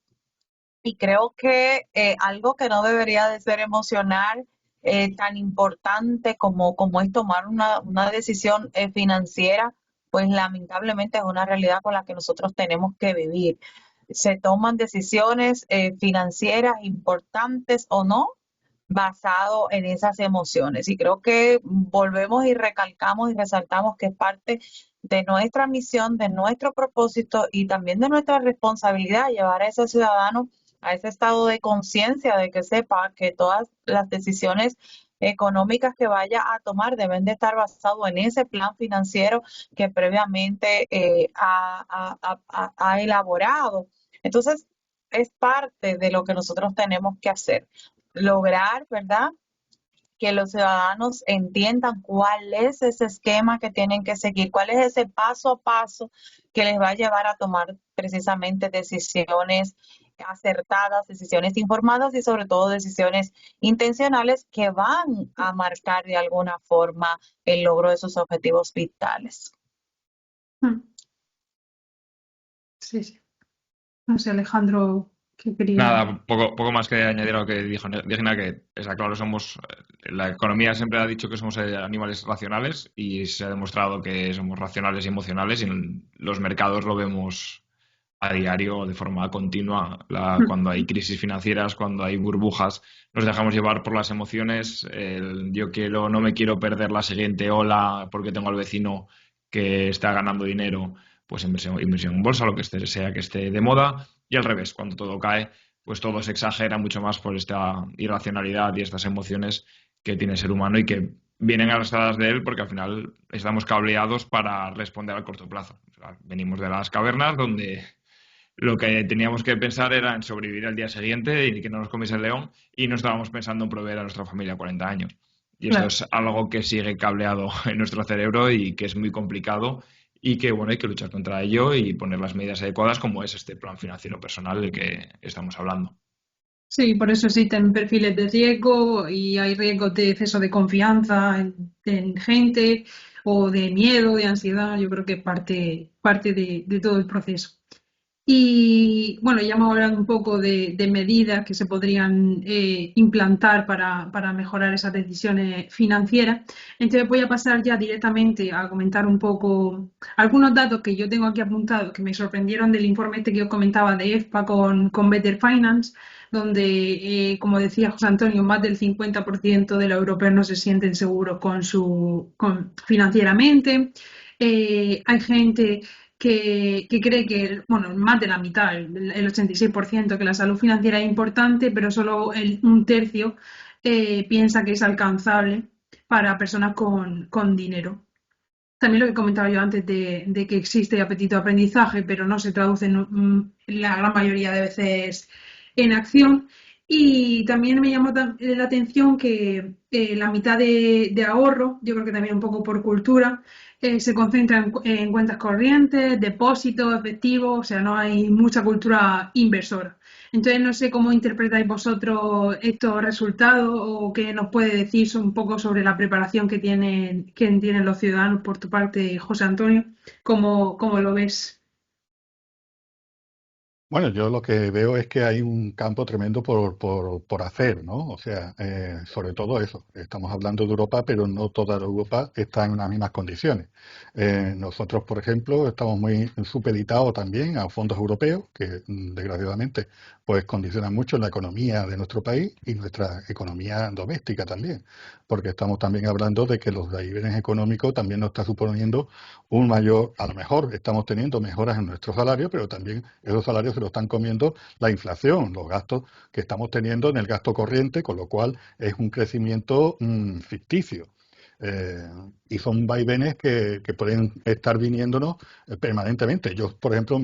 y creo que algo que no debería de ser emocional, tan importante como es tomar una decisión financiera, pues lamentablemente es una realidad con la que nosotros tenemos que vivir. Se toman decisiones financieras importantes o no, basado en esas emociones. Y creo que volvemos y recalcamos y resaltamos que es parte de nuestra misión, de nuestro propósito y también de nuestra responsabilidad llevar a ese ciudadano a ese estado de conciencia de que sepa que todas las decisiones económicas que vaya a tomar deben de estar basado en ese plan financiero que previamente ha elaborado. Entonces, es parte de lo que nosotros tenemos que hacer. Lograr, ¿verdad?, que los ciudadanos entiendan cuál es ese esquema que tienen que seguir, cuál es ese paso a paso que les va a llevar a tomar precisamente decisiones acertadas, decisiones informadas y sobre todo decisiones intencionales que van a marcar de alguna forma el logro de sus objetivos vitales. Sí, sí. No sé, Alejandro, ¿qué quería? Nada, poco más que añadir a lo que dijo Digna, que está claro, la economía siempre ha dicho que somos animales racionales y se ha demostrado que somos racionales y emocionales, y en los mercados lo vemos a diario, de forma continua. Cuando hay crisis financieras, cuando hay burbujas, nos dejamos llevar por las emociones. No me quiero perder la siguiente ola porque tengo al vecino que está ganando dinero, pues inversión en bolsa, lo que sea que esté de moda. Y al revés, cuando todo cae, pues todo se exagera mucho más por esta irracionalidad y estas emociones que tiene el ser humano y que vienen arrastradas de él porque al final estamos cableados para responder al corto plazo. O sea, venimos de las cavernas donde lo que teníamos que pensar era en sobrevivir al día siguiente y que no nos comiese el león, y no estábamos pensando en proveer a nuestra familia 40 años. Y esto es algo que sigue cableado en nuestro cerebro y que es muy complicado, y que bueno, hay que luchar contra ello y poner las medidas adecuadas, como es este plan financiero personal del que estamos hablando. Sí, por eso existen perfiles de riesgo y hay riesgos de exceso de confianza en gente o de miedo, de ansiedad. Yo creo que es parte de todo el proceso. Y bueno, ya hemos hablado un poco de medidas que se podrían implantar para mejorar esas decisiones financieras. Entonces voy a pasar ya directamente a comentar un poco algunos datos que yo tengo aquí apuntados que me sorprendieron del informe este que os comentaba de EFPA con Better Finance, donde, como decía José Antonio, más del 50% de los europeos no se sienten seguros financieramente. Hay gente que cree que, bueno, más de la mitad, el 86%, que la salud financiera es importante, pero solo un tercio piensa que es alcanzable para personas con dinero. También lo que comentaba yo antes de que existe apetito de aprendizaje, pero no se traduce la gran mayoría de veces en acción. Y también me llamó la atención que la mitad de ahorro, yo creo que también un poco por cultura, se concentra en cuentas corrientes, depósitos, efectivos, o sea, no hay mucha cultura inversora. Entonces, no sé cómo interpretáis vosotros estos resultados o qué nos puede decir un poco sobre la preparación que tienen los ciudadanos por tu parte, José Antonio. ¿Cómo lo ves? Bueno, yo lo que veo es que hay un campo tremendo por hacer, ¿no? O sea, sobre todo eso. Estamos hablando de Europa, pero no toda Europa está en las mismas condiciones. Nosotros, por ejemplo, estamos muy supeditados también a fondos europeos, que desgraciadamente pues condicionan mucho la economía de nuestro país y nuestra economía doméstica también, porque estamos también hablando de que los vaivenes económicos también nos está suponiendo un mayor, a lo mejor estamos teniendo mejoras en nuestros salarios, pero también esos salarios se lo están comiendo la inflación, los gastos que estamos teniendo en el gasto corriente, con lo cual es un crecimiento ficticio. Eh, y son vaivenes que pueden estar viniéndonos permanentemente. Yo, por ejemplo,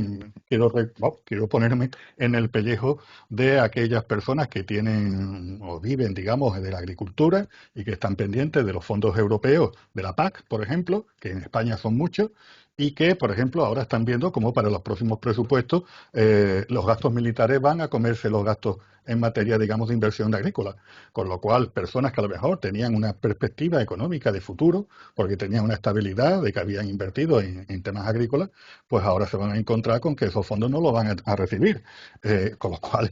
quiero ponerme en el pellejo de aquellas personas que tienen o viven, digamos, de la agricultura y que están pendientes de los fondos europeos, de la PAC, por ejemplo, que en España son muchos, y que, por ejemplo, ahora están viendo cómo para los próximos presupuestos los gastos militares van a comerse los gastos en materia, digamos, de inversión agrícola. Con lo cual, personas que a lo mejor tenían una perspectiva económica de futuro, porque tenían una estabilidad de que habían invertido en temas agrícolas, pues ahora se van a encontrar con que esos fondos no los van a recibir. Con lo cual,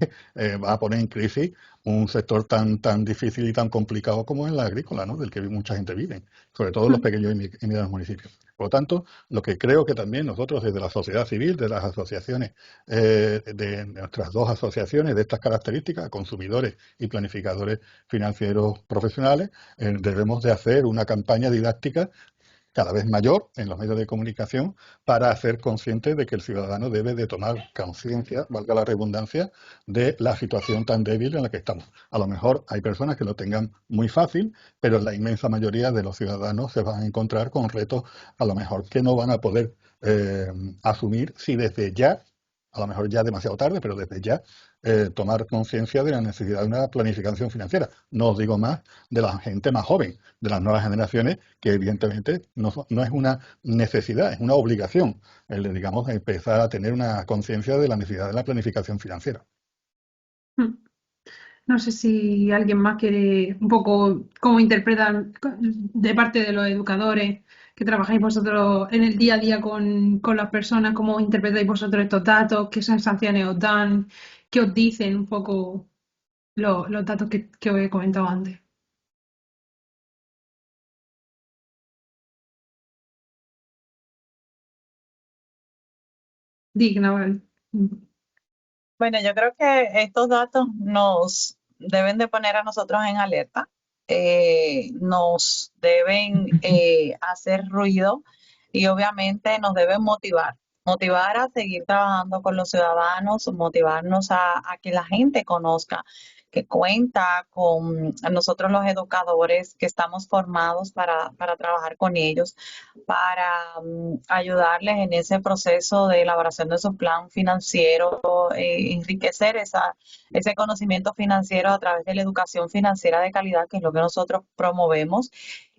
va a poner en crisis un sector tan difícil y tan complicado como es la agrícola, ¿no? Del que mucha gente vive, sobre todo en los pequeños y medianos municipios. Por lo tanto, lo que creo que también nosotros desde la sociedad civil, de las asociaciones, de nuestras dos asociaciones de estas características, consumidores y planificadores financieros profesionales, debemos de hacer una campaña didáctica cada vez mayor en los medios de comunicación para hacer consciente de que el ciudadano debe de tomar conciencia, valga la redundancia, de la situación tan débil en la que estamos. A lo mejor hay personas que lo tengan muy fácil, pero la inmensa mayoría de los ciudadanos se van a encontrar con retos a lo mejor que no van a poder asumir si desde ya, a lo mejor ya demasiado tarde, pero desde ya tomar conciencia de la necesidad de una planificación financiera. No os digo más de la gente más joven, de las nuevas generaciones, que evidentemente no es una necesidad, es una obligación el de, digamos, empezar a tener una conciencia de la necesidad de la planificación financiera. No sé si alguien más quiere un poco cómo interpretan de parte de los educadores que trabajáis vosotros en el día a día con las personas, cómo interpretáis vosotros estos datos, qué sensaciones os dan, qué os dicen un poco los datos que os he comentado antes. Digna, ¿vale? Bueno, yo creo que estos datos nos deben de poner a nosotros en alerta, nos deben hacer ruido y obviamente nos deben motivar a seguir trabajando con los ciudadanos, motivarnos a que la gente conozca que cuenta con nosotros los educadores que estamos formados para trabajar con ellos, para ayudarles en ese proceso de elaboración de su plan financiero, enriquecer ese conocimiento financiero a través de la educación financiera de calidad, que es lo que nosotros promovemos,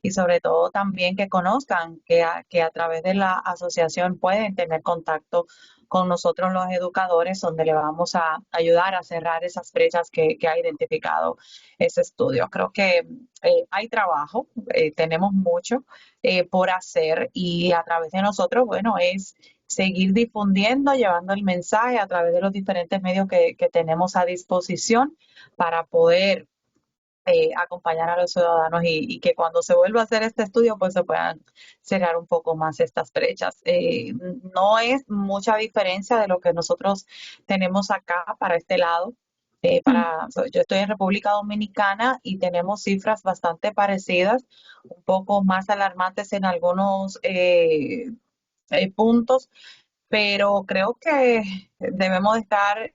y sobre todo también que conozcan que a través de la asociación pueden tener contacto con nosotros los educadores, donde le vamos a ayudar a cerrar esas brechas que ha identificado ese estudio. Creo que hay trabajo, tenemos mucho por hacer, y a través de nosotros, bueno, es seguir difundiendo, llevando el mensaje a través de los diferentes medios que tenemos a disposición para poder acompañar a los ciudadanos y que cuando se vuelva a hacer este estudio pues se puedan cerrar un poco más estas brechas. No es mucha diferencia de lo que nosotros tenemos acá para este lado. Yo estoy en República Dominicana y tenemos cifras bastante parecidas, un poco más alarmantes en algunos puntos, pero creo que debemos de estar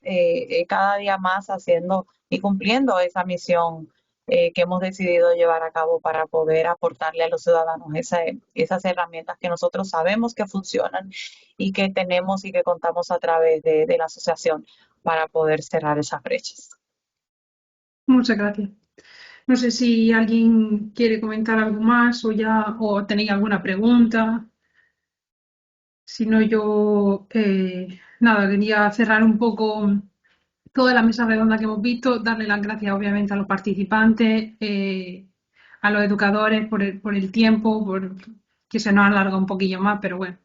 cada día más haciendo y cumpliendo esa misión que hemos decidido llevar a cabo para poder aportarle a los ciudadanos esas herramientas que nosotros sabemos que funcionan y que tenemos y que contamos a través de la asociación para poder cerrar esas brechas. Muchas gracias. No sé si alguien quiere comentar algo más o tenéis alguna pregunta. Si no, yo nada, quería cerrar un poco toda la mesa redonda que hemos visto, darle las gracias obviamente a los participantes, a los educadores por el tiempo, por que se nos ha alargado un poquillo más, pero bueno.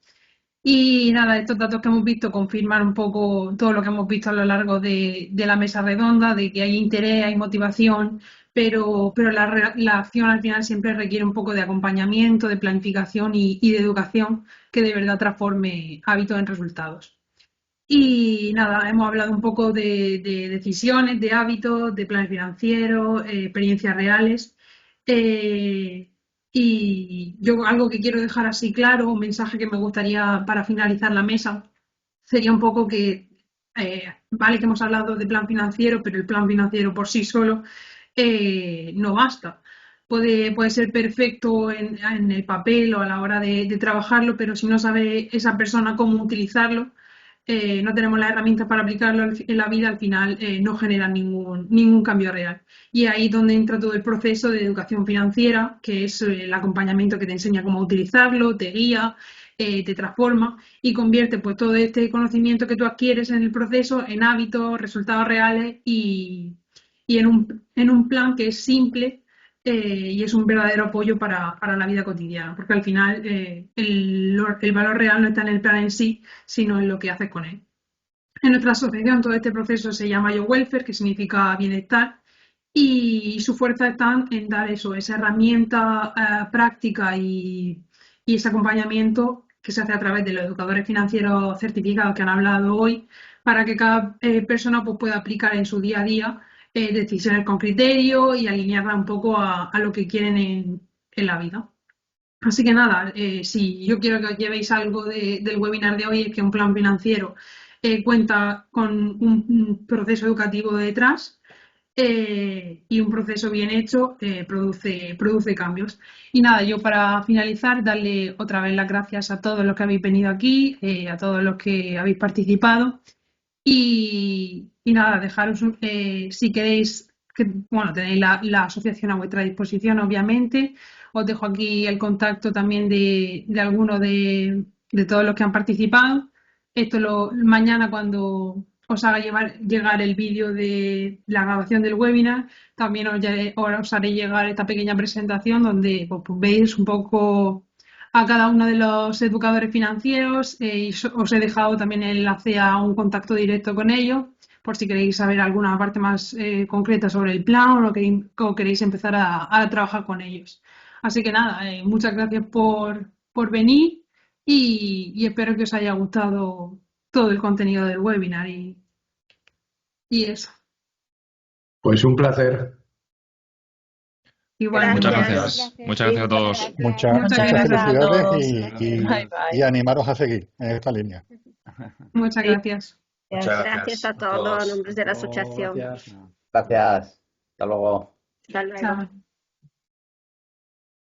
Y nada, estos datos que hemos visto confirman un poco todo lo que hemos visto a lo largo de la mesa redonda, de que hay interés, hay motivación, pero la acción al final siempre requiere un poco de acompañamiento, de planificación y de educación que de verdad transforme hábitos en resultados. Y nada, hemos hablado un poco de decisiones, de hábitos, de planes financieros, experiencias reales. Y yo algo que quiero dejar así claro, un mensaje que me gustaría para finalizar la mesa, sería un poco que, vale que hemos hablado de plan financiero, pero el plan financiero por sí solo no basta. Puede ser perfecto en el papel o a la hora de trabajarlo, pero si no sabe esa persona cómo utilizarlo, no tenemos las herramientas para aplicarlo en la vida, al final no genera ningún cambio real. Y ahí es donde entra todo el proceso de educación financiera, que es el acompañamiento que te enseña cómo utilizarlo, te guía, te transforma y convierte pues todo este conocimiento que tú adquieres en el proceso en hábitos, resultados reales y en un plan que es simple y es un verdadero apoyo para la vida cotidiana, porque al final el valor real no está en el plan en sí, sino en lo que haces con él. En nuestra asociación todo este proceso se llama Yo Welfare, que significa bienestar, y su fuerza está en dar esa herramienta práctica y ese acompañamiento que se hace a través de los educadores financieros certificados que han hablado hoy, para que cada persona pues, pueda aplicar en su día a día decisiones con criterio y alinearla un poco a lo que quieren en la vida. Así que nada, si yo quiero que os llevéis algo del webinar de hoy, es que un plan financiero cuenta con un proceso educativo detrás y un proceso bien hecho produce cambios. Y nada, yo para finalizar, darle otra vez las gracias a todos los que habéis venido aquí, a todos los que habéis participado. Y nada, dejaros, si queréis, tenéis la asociación a vuestra disposición, obviamente. Os dejo aquí el contacto también de algunos de todos los que han participado. Esto mañana, cuando os haga llegar el vídeo de la grabación del webinar, también os haré llegar esta pequeña presentación donde pues, veis un poco a cada uno de los educadores financieros y os he dejado también el enlace a un contacto directo con ellos por si queréis saber alguna parte más concreta sobre el plan o queréis empezar a trabajar con ellos. Así que nada, muchas gracias por venir y espero que os haya gustado todo el contenido del webinar y eso. Pues un placer. Igual, muchas gracias. Muchas gracias a todos. Muchas felicidades y animaros a seguir en esta línea. Muchas gracias. Muchas gracias a todos los nombres de la asociación. Gracias. Hasta luego. Hasta luego. Chao.